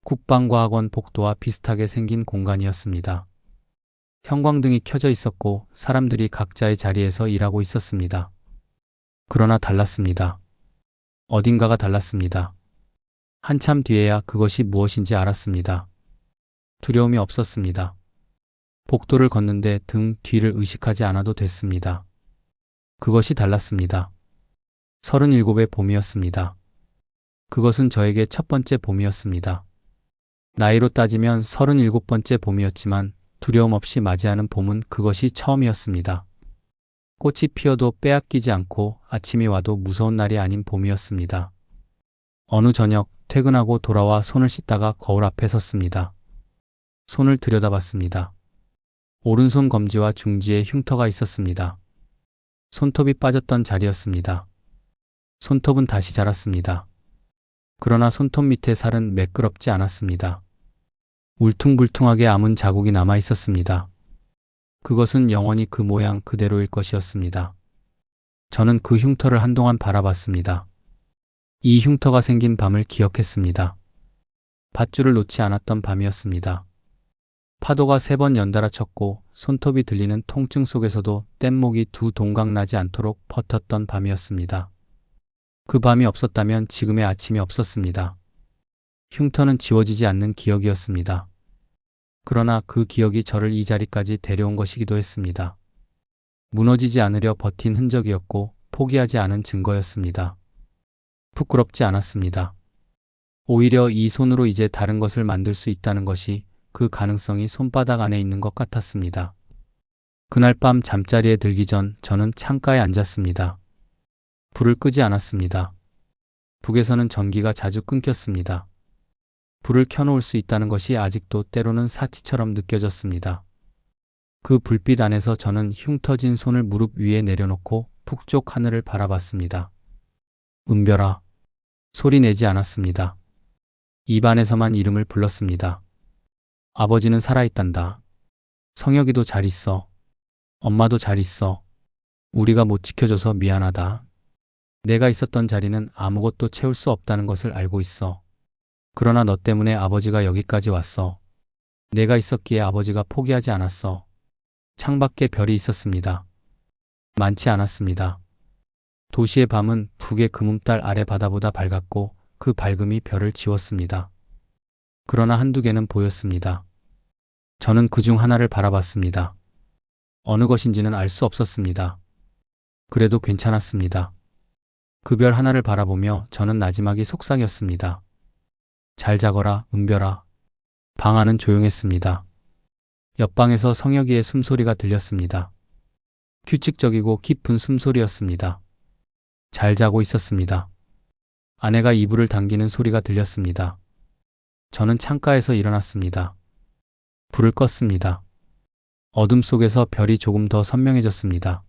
국방과학원 복도와 비슷하게 생긴 공간이었습니다. 형광등이 켜져 있었고 사람들이 각자의 자리에서 일하고 있었습니다. 그러나 달랐습니다. 어딘가가 달랐습니다. 한참 뒤에야 그것이 무엇인지 알았습니다. 두려움이 없었습니다. 복도를 걷는데 등 뒤를 의식하지 않아도 됐습니다. 그것이 달랐습니다. 37의 봄이었습니다. 그것은 저에게 첫 번째 봄이었습니다. 나이로 따지면 37번째 봄이었지만 두려움 없이 맞이하는 봄은 그것이 처음이었습니다. 꽃이 피어도 빼앗기지 않고 아침이 와도 무서운 날이 아닌 봄이었습니다. 어느 저녁 퇴근하고 돌아와 손을 씻다가 거울 앞에 섰습니다. 손을 들여다봤습니다. 오른손 검지와 중지에 흉터가 있었습니다. 손톱이 빠졌던 자리였습니다. 손톱은 다시 자랐습니다. 그러나 손톱 밑에 살은 매끄럽지 않았습니다. 울퉁불퉁하게 아문 자국이 남아 있었습니다. 그것은 영원히 그 모양 그대로일 것이었습니다. 저는 그 흉터를 한동안 바라봤습니다. 이 흉터가 생긴 밤을 기억했습니다. 밧줄을 놓지 않았던 밤이었습니다. 파도가 3번 연달아 쳤고 손톱이 들리는 통증 속에서도 뗏목이 2 동강 나지 않도록 버텼던 밤이었습니다. 그 밤이 없었다면 지금의 아침이 없었습니다. 흉터는 지워지지 않는 기억이었습니다. 그러나 그 기억이 저를 이 자리까지 데려온 것이기도 했습니다. 무너지지 않으려 버틴 흔적이었고 포기하지 않은 증거였습니다. 부끄럽지 않았습니다. 오히려 이 손으로 이제 다른 것을 만들 수 있다는 것이 그 가능성이 손바닥 안에 있는 것 같았습니다. 그날 밤 잠자리에 들기 전 저는 창가에 앉았습니다. 불을 끄지 않았습니다. 북에서는 전기가 자주 끊겼습니다. 불을 켜놓을 수 있다는 것이 아직도 때로는 사치처럼 느껴졌습니다. 그 불빛 안에서 저는 흉터진 손을 무릎 위에 내려놓고 북쪽 하늘을 바라봤습니다. 은별아. 소리 내지 않았습니다. 입안에서만 이름을 불렀습니다. 아버지는 살아있단다. 성혁이도 잘 있어. 엄마도 잘 있어. 우리가 못 지켜줘서 미안하다. 내가 있었던 자리는 아무것도 채울 수 없다는 것을 알고 있어. 그러나 너 때문에 아버지가 여기까지 왔어. 내가 있었기에 아버지가 포기하지 않았어. 창밖에 별이 있었습니다. 많지 않았습니다. 도시의 밤은 북의 금음달 아래 바다보다 밝았고 그 밝음이 별을 지웠습니다. 그러나 한두 개는 보였습니다. 저는 그중 하나를 바라봤습니다. 어느 것인지는 알 수 없었습니다. 그래도 괜찮았습니다. 그 별 하나를 바라보며 저는 나지막이 속삭였습니다. 잘 자거라, 은별아. 방 안은 조용했습니다. 옆방에서 성혁이의 숨소리가 들렸습니다. 규칙적이고 깊은 숨소리였습니다. 잘 자고 있었습니다. 아내가 이불을 당기는 소리가 들렸습니다. 저는 창가에서 일어났습니다. 불을 껐습니다. 어둠 속에서 별이 조금 더 선명해졌습니다.